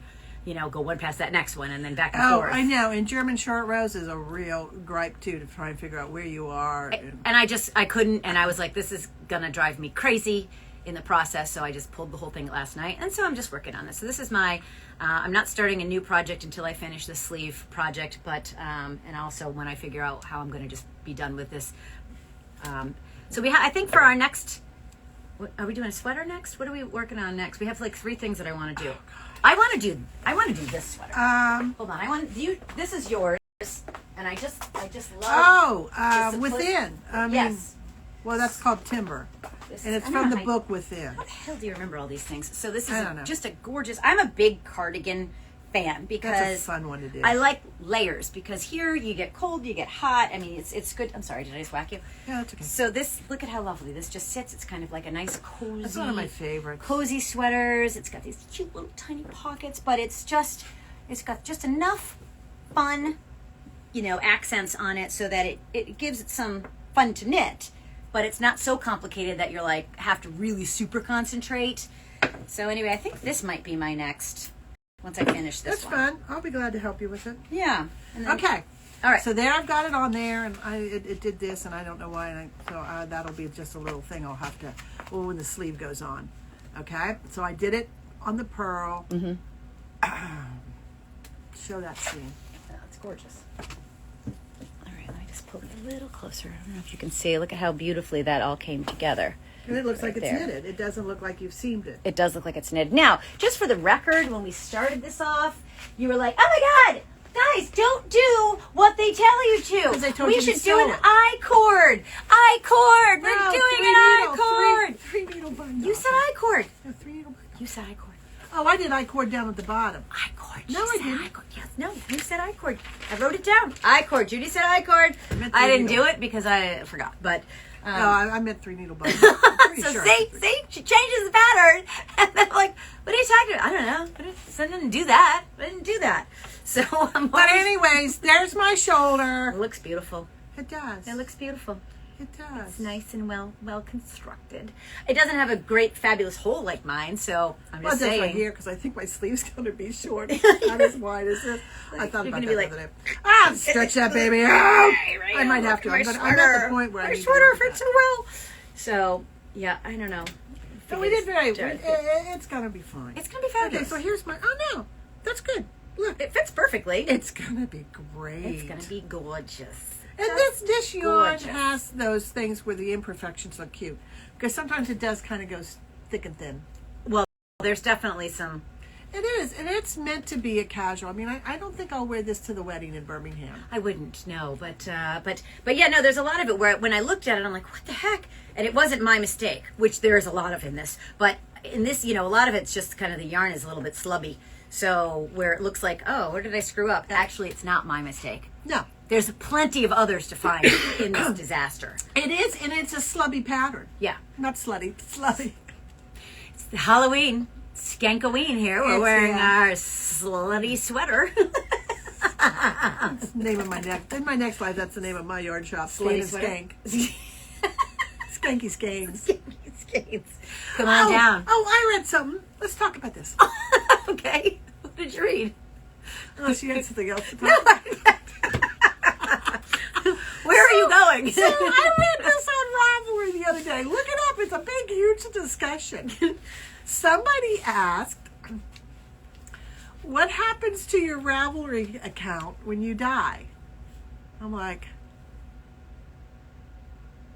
go one past that next one, and then back and forth. Oh, I know. And German short rows is a real gripe too to try and figure out where you are. And I couldn't, and I was like, this is gonna drive me crazy in the process, so I just pulled the whole thing last night, and so I'm just working on this. So this is my I'm not starting a new project until I finish the sleeve project, but and also when I figure out how I'm going to just be done with this. So I think for our next, are we doing a sweater next? What are we working on next? We have 3 things that I want to do. I want to do this sweater. Hold on, this is yours, and I just love. Within. Yes. Well, that's called timber. This And is, it's I don't from know the book Within. How the hell do you remember all these things? So this I is don't know. just a gorgeous. I'm a big cardigan fan because That's a fun one to do. I like layers because here you get cold, you get hot. I mean, it's good. I'm sorry, did I just whack you? Yeah, that's okay. So this, look at how lovely this just sits. It's kind of like a nice cozy. That's one of my favorites. Cozy sweaters. It's got these cute little tiny pockets, but it's got just enough fun, accents on it so that it gives it some fun to knit, but it's not so complicated that you're like have to really super concentrate. So anyway, I think this might be my next once I finish this That's one. fun. I'll be glad to help you with it. Yeah. And then, Okay. All right. So there I've got it on there, and it did this, and I don't know why, so that'll be just a little thing I'll have to, when the sleeve goes on. Okay? So I did it on the pearl. Mm-hmm. Show that seam. Oh, it's gorgeous. All right, let me just pull it a little closer. I don't know if you can see. Look at how beautifully that all came together. And it looks like it's there. knitted. It doesn't look like you've seamed it. It does look like it's knitted. Now, just for the record, when we started this off, you were like, "Oh my God, guys, don't do what they tell you to. 'Cause they told We you to should do sew an it." I-cord. I-cord. We're No, doing three an needle, I-cord. Three needle bundle. You said I-cord. No, three needle bundle. You said I-cord. Oh, I did I-cord down at the bottom. I-cord. No, She I said didn't. I-cord. Yes, no, you said I-cord. I wrote it down. I-cord. Judy said I-cord. meant I three didn't needle. do it because I forgot. But No, I meant three needle bundle. I'm pretty so sure. see, she changes the pattern, and then I'm like, what are you talking about? I don't know. I didn't do that. I didn't do that. So I'm But always, anyways, there's my shoulder. it looks beautiful. It does. It looks beautiful. It does. It's nice and well constructed. It doesn't have a great fabulous hole like mine, so I'm Well, just that's saying. right here because I think my sleeve's going to be short. Not as wide as this. I thought You're about gonna that be the like- other day. Stretch that baby out. I might have to. I'm at the point where I my need sweater to fits so well. So yeah, I don't know. So we did very. Good. It's going to be fine. It's gonna be Okay, fabulous. so here's my. Oh no, that's good. Look, It fits perfectly. it's going to be great. It's gonna be gorgeous. And Just this yarn gorgeous. has those things where the imperfections look cute because sometimes it does kind of go thick and thin. Well, there's definitely some. It is, and it's meant to be a casual. I mean, I don't think I'll wear this to the wedding in Birmingham. I wouldn't, no, but yeah, no. There's a lot of it where when I looked at it, I'm like, what the heck? And it wasn't my mistake, which there is a lot of in this. But in this, a lot of it's just kind of the yarn is a little bit slubby. So where it looks like, oh, where did I screw up? Actually, it's not my mistake. No, There's plenty of others to find in this disaster. it is, and it's a slubby pattern. Yeah, Not slutty, slubby. it's the Halloween skankoween here. We're It's, wearing yeah. our slutty sweater. That's the name of my next. In my next life, that's the name of my yarn shop. Slane and Skank. Skanky Skanks. Skates. Come on down. Oh, I read something. Let's talk about this. Okay. What did you read? Unless you had something else to talk about. Where are you going? So I read this on Ravelry the other day. Look it up. It's a big, huge discussion. Somebody asked, what happens to your Ravelry account when you die? I'm like,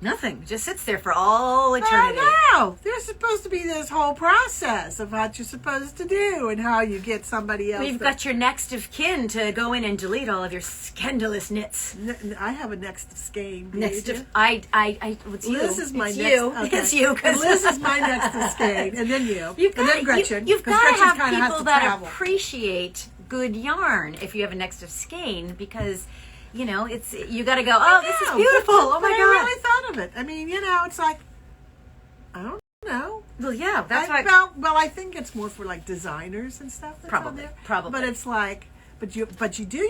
Nothing. Just sits there for all eternity. I know. There's supposed to be this whole process of what you're supposed to do and how you get somebody else. We've got your next of kin to go in and delete all of your scandalous knits. I have a next of skein. Next Do you? of it's you. Liz is my it's next. you. Okay. It's you. And Liz is my next of skein, and then you, You've and got, then Gretchen. You've 'cause got to Gretchen have kinda has people to that travel. appreciate good yarn if you have a next of skein because it's you got to go. Oh, this is beautiful. Oh my but god. I really thought of it. I mean, it's like I don't know. Well, yeah, that's why. Well, I think it's more for like designers and stuff. That's on Probably, there. probably. But it's like, but you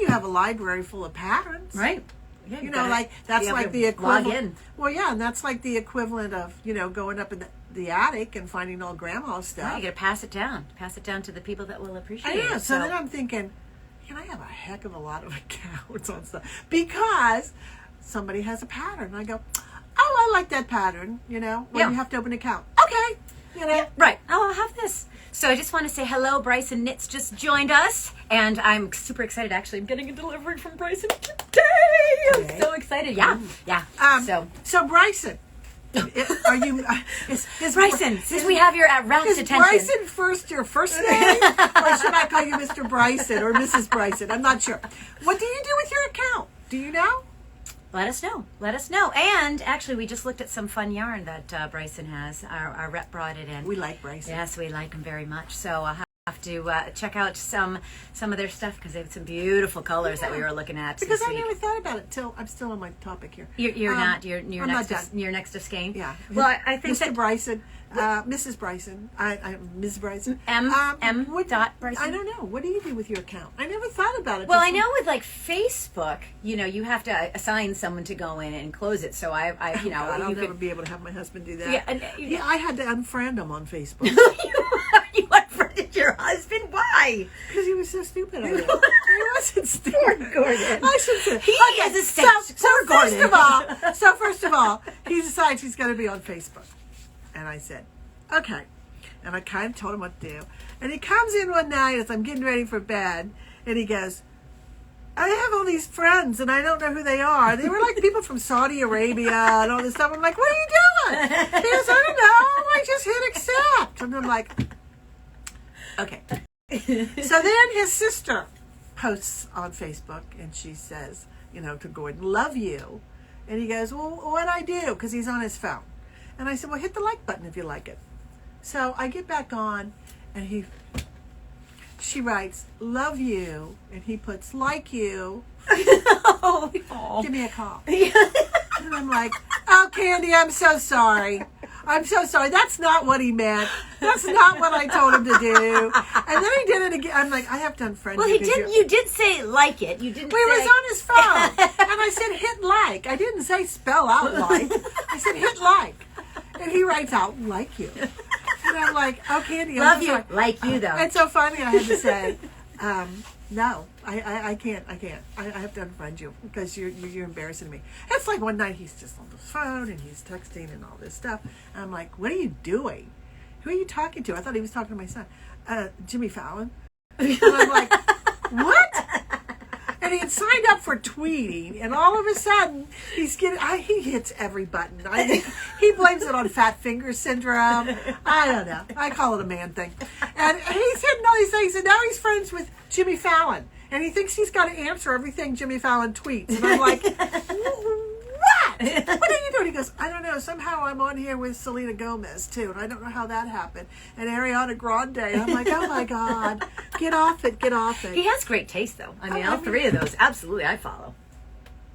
have a library full of patterns, Right. Yeah, You know, like that's be able like to the log equivalent. in. Well, yeah, and that's like the equivalent of going up in the attic and finding all grandma's Right, stuff. you got to pass it down. Pass it down to the people that will appreciate I know. it. So then I'm thinking, I have a heck of a lot of accounts on stuff because somebody has a pattern. I go, oh, I like that pattern. When Yeah. you have to open an account. Okay. Right. Oh, I'll have this. So I just want to say hello. Bryson Knits just joined us, and I'm super excited. Actually, I'm getting a delivery from Bryson today. I'm so excited. Yeah, yeah. So Bryson, are you? Is Bryson, since we have your rapt Is attention. Bryson your first name, or should I call you Mr. Bryson or Mrs. Bryson? I'm not sure. What do you do with your account? Do you know? Let us know. Let us know. And actually, we just looked at some fun yarn that Bryson has. Our rep brought it in. We like Bryson. Yes, we like him very much. So I'll have to check out some of their stuff because they have some beautiful colors that we were looking at. Because this I week. never thought about it till I'm still on my topic here. You're not. You're I'm next. not done. You're next to Skane. Yeah. Well, I think Mr. that Bryson, Mrs. Bryson, Ms. Bryson, Dot Bryson. I don't know. What do you do with your account? I never thought about it. Well, I know with like Facebook, you have to assign someone to go in and close it. So I God, I'll never be able to have my husband do that. Yeah, and, I had to unfriend him on Facebook you unfriended your husband? Why? because he was so stupid. He wasn't stupid. Gordon. I should say. He is a So first of all, he decides he's going to be on Facebook, and I said, okay. And I kind of told him what to do. And he comes in one night as I'm getting ready for bed, and he goes, I have all these friends, and I don't know who they are. They were like people from Saudi Arabia and all this stuff. I'm like, what are you doing? He goes, I don't know. I just hit accept. And I'm like, okay. So then his sister posts on Facebook, and she says, to Gordon, love you. And he goes, well, what'd I do? Because he's on his phone. And I said, well, hit the like button if you like it. So I get back on, and she writes, love you, and he puts, like you. Give me a call. And I'm like, oh, Candy, I'm so sorry. I'm so sorry. That's not what he meant. That's not what I told him to do. And then he did it again. I'm like, I have to unfriend Well, you. you did say like it. You didn't. Well, he was on his phone, and I said hit like. I didn't say spell out like. I said hit like, and he writes out like you. And I'm like, oh, Candy, love you, like you though. And so finally, I had to say, no, I can't. I have to unfriend you because you're embarrassing me. It's like one night he's just on the phone and he's texting and all this stuff. And I'm like, what are you doing? Who are you talking to? I thought he was talking to my son, Jimmy Fallon. And I'm like, what? And he had signed up for tweeting, and all of a sudden, he hits every button. I think he blames it on fat finger syndrome. I don't know. I call it a man thing. And he's hitting all these things, and now he's friends with Jimmy Fallon. And he thinks he's got to answer everything Jimmy Fallon tweets. And I'm like, what? What are you doing? He goes, I don't know. Somehow I'm on here with Selena Gomez, too, and I don't know how that happened. And Ariana Grande. I'm like, oh, my God. Get off it. Get off it. He has great taste, though. I mean, all three of those, absolutely, I follow.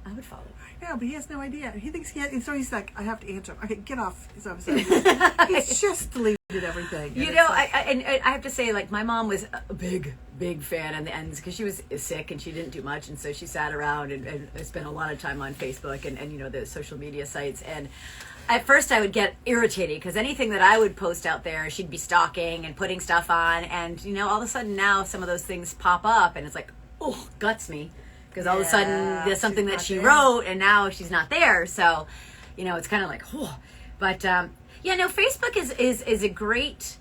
I would follow. Yeah, but he has no idea. He thinks so he's like, I have to answer him. Okay, get off. So he's just deleted everything. I have to say, like, my mom was a big fan in the end because she was sick and she didn't do much, and so she sat around and spent a lot of time on Facebook and the social media sites. And at first I would get irritated because anything that I would post out there, she'd be stalking and putting stuff on, and all of a sudden now some of those things pop up and it's like, oh, guts me. Because all of a sudden there's something that she wrote and now she's not there. So, it's kind of like, oh. But, Facebook is a great,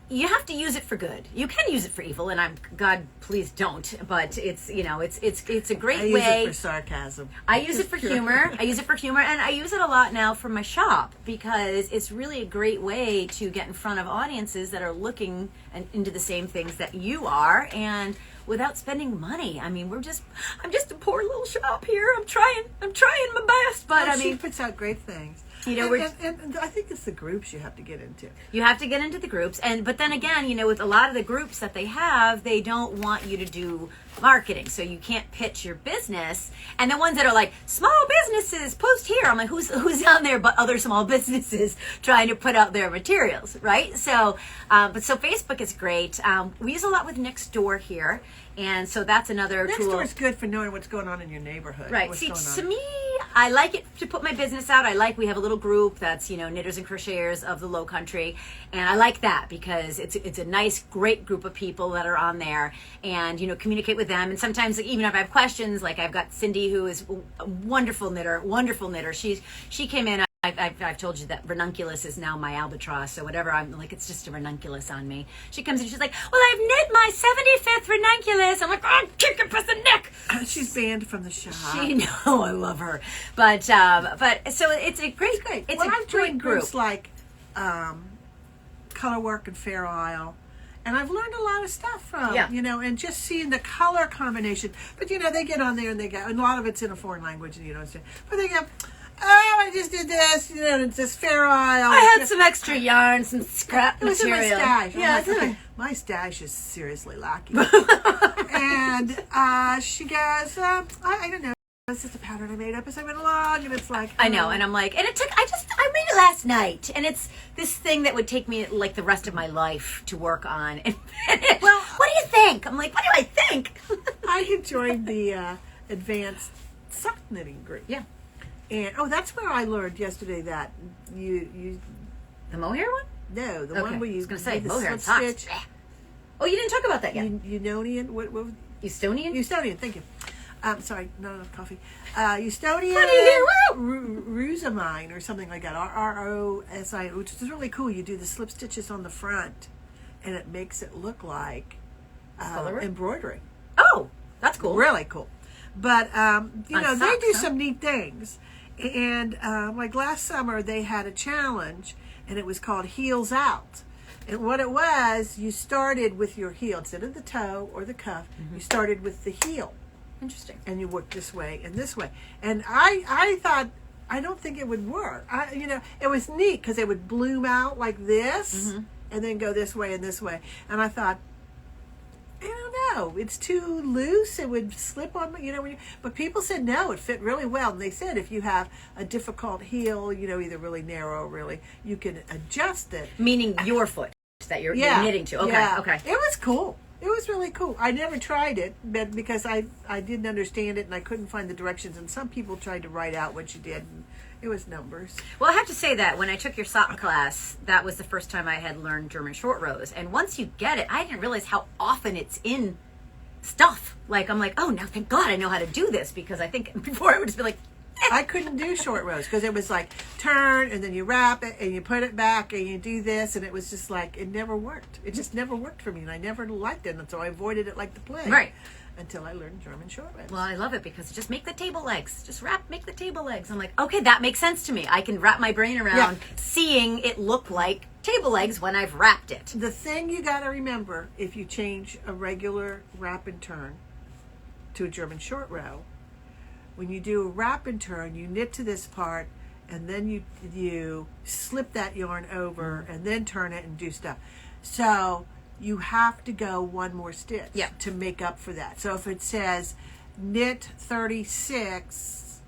you have to use it for good. You can use it for evil, and God, please don't. But it's, it's a great way. I use it for sarcasm. I use it for humor. I use it for humor, and I use it a lot now for my shop because it's really a great way to get in front of audiences that are looking into the same things that you are, and without spending money. I mean, I'm just a poor little shop here. I'm trying my best, but she puts out great things. And I think it's the groups you have to get into. You have to get into the groups, but then again, with a lot of the groups that they have, they don't want you to do marketing, so you can't pitch your business. And the ones that are like small businesses, post here. I'm like, who's on there but other small businesses trying to put out their materials, right? So, so Facebook is great. We use a lot with Nextdoor here. And so that's another tool. Nextdoor is good for knowing what's going on in your neighborhood. Right. See, to me, I like it to put my business out. We have a little group that's, knitters and crocheters of the Low Country. And I like that because it's a nice, great group of people that are on there and, communicate with them. And sometimes, even if I have questions, like I've got Cindy, who is a wonderful knitter. She came in. I've told you that ranunculus is now my albatross, so whatever, I'm like, it's just a ranunculus on me. She comes in, she's like, well, I've knit my 75th ranunculus. I'm like, oh, kick it past the neck. She's banned from the shop. I love her. But so it's a great, I've joined groups like Color Work and Fair Isle, And I've learned a lot of stuff from, Yeah. and just seeing the color combination. But, they get on there and and a lot of it's in a foreign language, and you don't understand. But they go, oh, I just did this, and it's this Fair Isle. I had some extra yarn, some scrap It was in my material. stash. I'm Yeah, like, it's okay, my stash is seriously lacking. And she goes, I don't know. It's just a pattern I made up as I went along, and it's like I know, and I'm like, and I made it last night, and it's this thing that would take me like the rest of my life to work on. And well, what do you think? I'm like, what do I think? I had joined the advanced sock knitting group. Yeah, And that's where I learned yesterday that you the mohair one. no the Okay. one where I you was gonna say do the mohair and slip socks. stitch. Oh, you didn't talk about that yet. Unonian, what Estonian. Estonian, thank you. Sorry, not enough coffee. Estonian Rosamine or something like that. ROSI, which is really cool. You do the slip stitches on the front, and it makes it look like embroidery. Oh, that's cool. Really cool. But they socks, do huh? some neat things. And like last summer, they had a challenge, and it was called Heels Out. And what it was, you started with your heel instead of the toe or the cuff. Mm-hmm. You started with the heel. Interesting. And you work this way and this way. And I thought, I don't think it would work. It was neat because it would bloom out like this and then go this way and this way. And I thought, I don't know, it's too loose. It would slip on, but people said no, it fit really well. And they said if you have a difficult heel, either really narrow or really, you can adjust it. Meaning your foot that you're knitting to. Okay, yeah. okay. It was cool. It was really cool. I never tried it, but because I didn't understand it and I couldn't find the directions. And some people tried to write out what you did, and it was numbers. Well, I have to say that when I took your sock class, that was the first time I had learned German short rows. And once you get it, I didn't realize how often it's in stuff. Like, I'm like, oh, now thank God I know how to do this, because I think before I would just be like, I couldn't do short rows because it was like turn and then you wrap it and you put it back and you do this, and it was just like it never worked. It just never worked for me, and I never liked it, and so I avoided it like the plague. Right. Until I learned German short rows. well, I love it because just make the table legs. Just make the table legs. I'm like, okay, that makes sense to me. I can wrap my brain around seeing it look like table legs when I've wrapped it. The thing you got to remember, if you change a regular wrap and turn to a German short row, when you do a wrap and turn, you knit to this part, and then you slip that yarn over, and then turn it and do stuff. So you have to go one more stitch to make up for that. So if it says knit 36,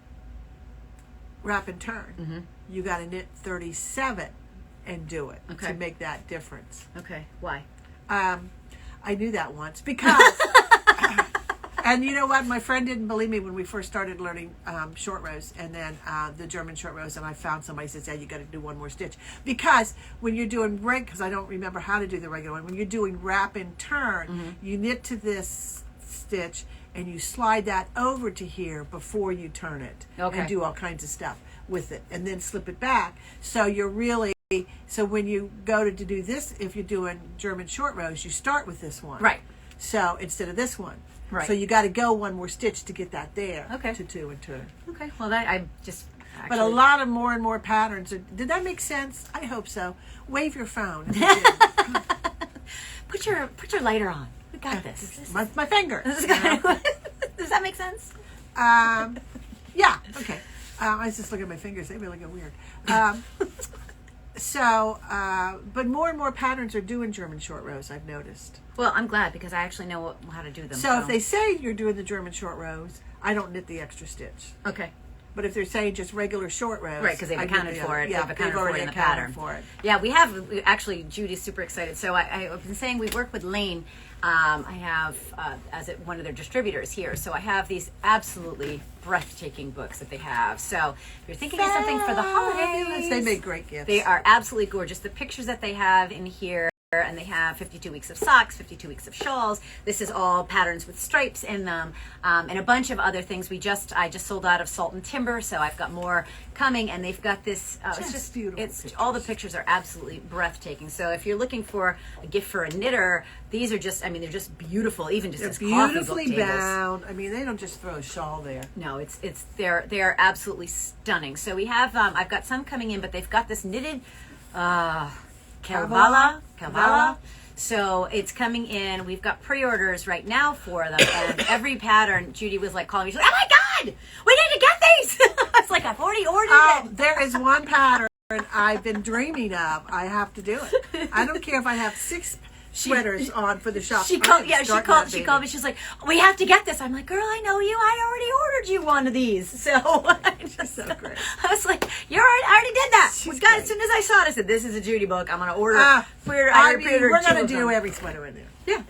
wrap and turn, you got to knit 37 and do it to make that difference. Okay, why? I knew that once because... And you know what? My friend didn't believe me when we first started learning short rows, and then the German short rows. And I found somebody who says, "Yeah, you got to do one more stitch," because when you're doing because I don't remember how to do the regular one. When you're doing wrap and turn, you knit to this stitch and you slide that over to here before you turn it, and do all kinds of stuff with it, and then slip it back. So you're really when you go to do this, if you're doing German short rows, you start with this one, Right. So instead of this one. Right. So you got to go one more stitch to get that there. Okay. To two and turn. Okay, well, that I just But a lot of more and more patterns. Did that make sense? I hope so. Wave your phone. Put your lighter on. We got this. My finger. Does that make sense? Yeah. Okay. I was just looking at my fingers. They really go weird. But more and more patterns are doing German short rows, I've noticed. Well, I'm glad because I actually know how to do them. So if they say you're doing the German short rows, I don't knit the extra stitch. Okay. But if they're saying just regular short rows, right, because they've accounted for it. Yeah, they've accounted for it in the pattern. For it. Yeah, actually, Judy's super excited. So I've been saying we work with Lane. I have one of their distributors here. So I have these absolutely breathtaking books that they have. So if you're thinking of something for the holidays, they make great gifts. They are absolutely gorgeous. The pictures that they have in here. And they have 52 weeks of socks, 52 weeks of shawls. This is all patterns with stripes in them, and a bunch of other things. I just sold out of Salt and Timber, so I've got more coming. And they've got this. It's just beautiful. All the pictures are absolutely breathtaking. So if you're looking for a gift for a knitter, these are just. I mean, they're just beautiful. Even just as beautifully coffee book tables. bound. I mean, they don't just throw a shawl there. No, they're absolutely stunning. So we have. I've got some coming in, but they've got this knitted. Cavala. So it's coming in. We've got pre-orders right now for them, and every pattern, Judi was like calling me. She's like, "Oh my God, we need to get these!" I was like, "I've already ordered it." There is one pattern I've been dreaming of. I have to do it. I don't care if I have 6 sweaters on for the shop. She called me. She's like, "We have to get this." I'm like, "Girl, I know you. I already ordered you one of these." So She's so great. I was like, "You're already, I already did that." She's God, great. as soon as I saw it, I said, "This is a Judi book. I'm gonna order." We're going to do every sweater in there. Yeah,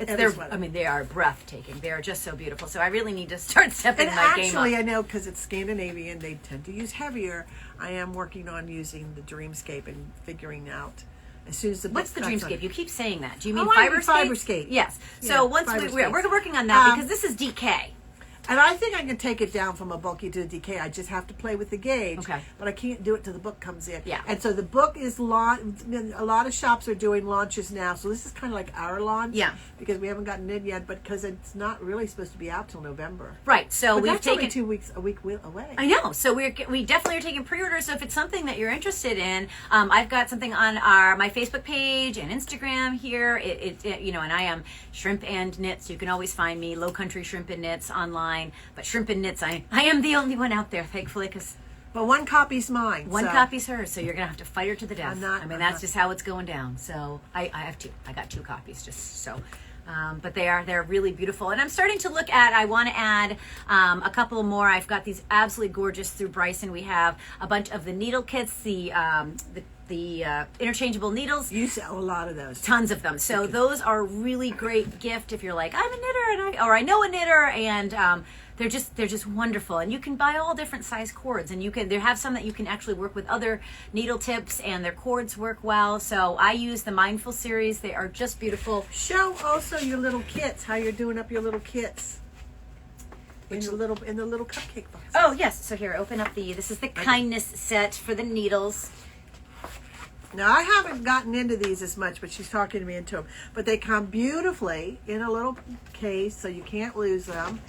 I mean, they are breathtaking. They are just so beautiful. So I really need to start stepping my game up. Actually, I know because it's Scandinavian, they tend to use heavier. I am working on using the Dreamscape and figuring out as soon as the book What's the comes Dreamscape? on. You keep saying that. Do you mean I mean Fiberscape? Fiberscape. Yes. Yeah, So once Fiberscape. we're working on that because this is DK. And I think I can take it down from a bulky to a DK. I just have to play with the gauge. Okay. But I can't do it till the book comes in. Yeah. And so the book is a lot of shops are doing launches now. So this is kind of like our launch. Yeah. Because we haven't gotten in yet, but because it's not really supposed to be out till November. Right. So But we've that's taken only 2 weeks, a week away. I know. So we definitely are taking pre-orders. So if it's something that you're interested in, I've got something on my Facebook page and Instagram here. It and I am Shrimp and Knits. You can always find me Low Country Shrimp and Knits online. But Shrimp and Knits, I am the only one out there, thankfully, because But one copy's mine. one so. copy's hers. So you're gonna have to fight her to the death. I'm that's not. just how it's going down. So I have 2. I got 2 copies, just so. But they're really beautiful, and I'm starting to look at. I want to add a couple more. I've got these absolutely gorgeous through Bryson. We have a bunch of the needle kits, the interchangeable needles. You sell a lot of those. Tons of them. So those are a really great gift if you're like, I'm a knitter or I know a knitter, and they're just wonderful. And you can buy all different size cords, and they have some that you can actually work with other needle tips, and their cords work well. So I use the Mindful series. They are just beautiful. Show also your little kits, how you're doing up your little kits. In the little cupcake box. Oh yes. So here, open up this is the kindness set for the needles. Now, I haven't gotten into these as much, but she's talking to me into them. But they come beautifully in a little case, so you can't lose them.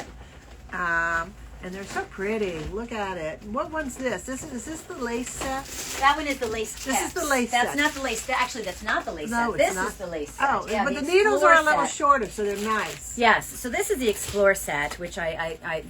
And they're so pretty. Look at it. What one's this? Is this the lace set? That one is the lace set. This is the lace set. That's not the lace set. Actually, that's not the lace No, set. it's This not. is the lace set. Oh, yeah, but the Explore needles are a little set. shorter, so they're nice. Yes. So this is the Explore set, which I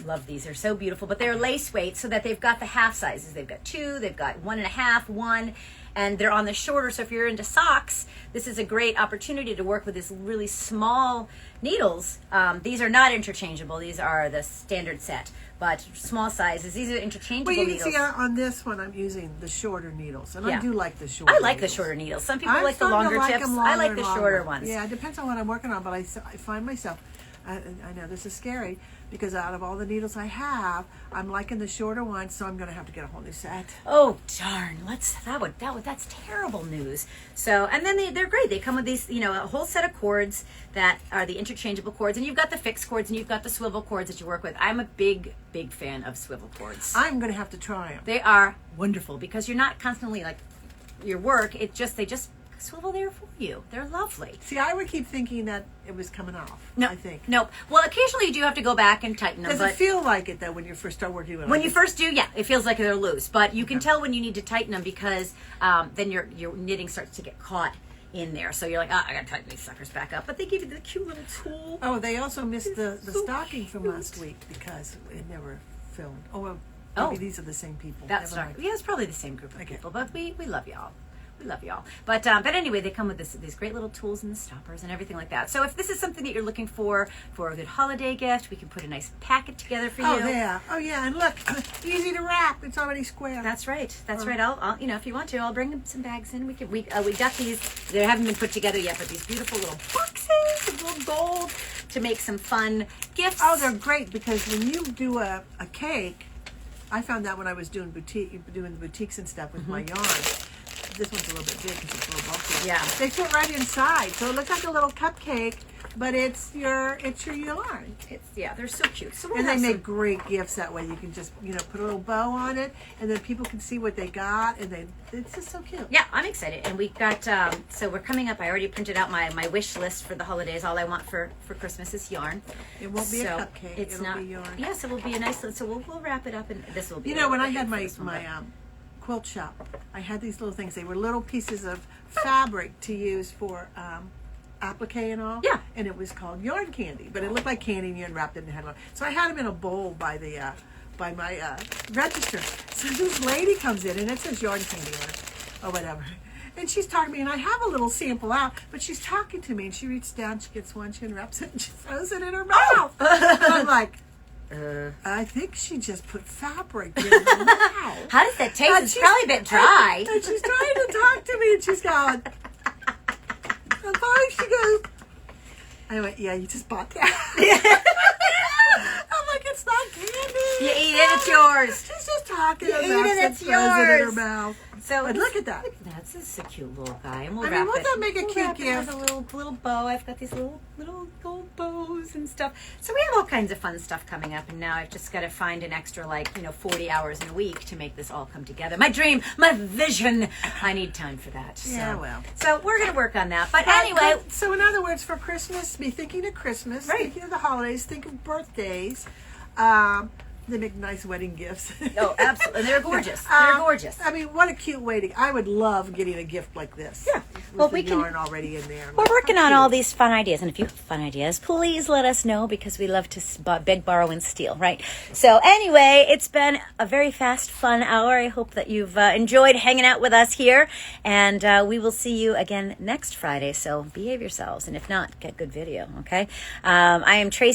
love these. They're so beautiful, but they're lace weight, so that they've got the half sizes. They've got 2, they've got 1.5, 1. And they're on the shorter, so if you're into socks, this is a great opportunity to work with these really small needles. These are not interchangeable. These are the standard set, but small sizes. These are interchangeable Well, you can needles. see on this one, I'm using the shorter needles, and Yeah. I do like the shorter. I like the needles. shorter needles. Some people I'm like the starting to longer like tips. them I longer like and the longer. shorter ones. Yeah, it depends on what I'm working on, but I find myself, I know this is scary, because out of all the needles I have, I'm liking the shorter ones, so I'm going to have to get a whole new set. Oh darn! That's terrible news. So, and then they're great. They come with these, a whole set of cords that are the interchangeable cords, and you've got the fixed cords, and you've got the swivel cords that you work with. I'm a big fan of swivel cords. I'm going to have to try them. They are wonderful because you're not constantly like your work. They just swivel there for you. They're lovely. See, I would keep thinking that it was coming off. No, I think. Nope. Well, occasionally you do have to go back and tighten them. Does but it feel like it though when you first start working with them? when you first do, yeah, it feels like they're loose. But you can tell when you need to tighten them because then your knitting starts to get caught in there. So you're like, I gotta tighten these suckers back up. But they give you the cute little tool. Oh, they also missed the stocking from last week because it never filmed. Oh, well, maybe these are the same people. That's Never right. mind. Yeah, it's probably the same group of people. But we love y'all. We love y'all. But anyway, they come with these great little tools and the stoppers and everything like that. So if this is something that you're looking for a good holiday gift, we can put a nice packet together for you. Oh, yeah. Oh, yeah. And look, easy to wrap. It's already square. That's right. That's right. I'll if you want to, I'll bring some bags in. We got these. They haven't been put together yet, but these beautiful little boxes of little gold to make some fun gifts. Oh, they're great because when you do a cake, I found that when I was doing the boutiques and stuff with my yarn. This one's a little bit big because it's a little bulky. Yeah. They fit right inside, so it looks like a little cupcake, but it's your yarn. They're so cute. So And they make great gifts that way. You can just put a little bow on it, and then people can see what they got, and it's just so cute. Yeah, I'm excited. And we got so we're coming up. I already printed out my wish list for the holidays. All I want for Christmas is yarn. It won't be a So cupcake. It'll It'll be yarn. Yes, it will be a nice. So we'll wrap it up, and this will be. When I had my quilt shop, I had these little things. They were little pieces of fabric to use for applique and all. Yeah. And it was called yarn candy, but it looked like candy and you unwrapped it and had one. So I had them in a bowl by the by my register. So this lady comes in and it says yarn candy on it or whatever. And she's talking to me, and I have a little sample out, but she's talking to me, and she reaches down, she gets one, she unwraps it, and she throws it in her mouth. And I'm like, I think she just put fabric in her mouth. How does that taste? It's probably a bit dry. And she's trying to talk to me, and she's going, and finally she goes, I went, yeah, you just bought that. I'm like, it's not candy. You eat it, it's yours. She's just talking You about eat it, it, it's throws it in her yours. mouth. So But look at that. That's a cute little guy, and we'll I wrap mean, won't it. that make a we'll cute wrap it gift? with a little bow. I've got these little gold bows and stuff. So we have all kinds of fun stuff coming up, and now I've just got to find an extra 40 hours in a week to make this all come together. My dream, my vision. I need time for that. Yeah, well. So we're gonna work on that. But anyway, So in other words, for Christmas, be thinking of Christmas, Right. thinking of the holidays, think of birthdays. They make nice wedding gifts. oh, absolutely, they're gorgeous. Um, They're gorgeous. I mean, what a cute way to. I would love getting a gift like this. Yeah. With Well, the we can- yarn already in there. We're working How on all cute. these fun ideas, and if you have fun ideas, please let us know because we love to beg, borrow, and steal, right? So anyway, it's been a very fast, fun hour. I hope that you've enjoyed hanging out with us here, and we will see you again next Friday. So behave yourselves, and if not, get good video, okay? I am Tracy.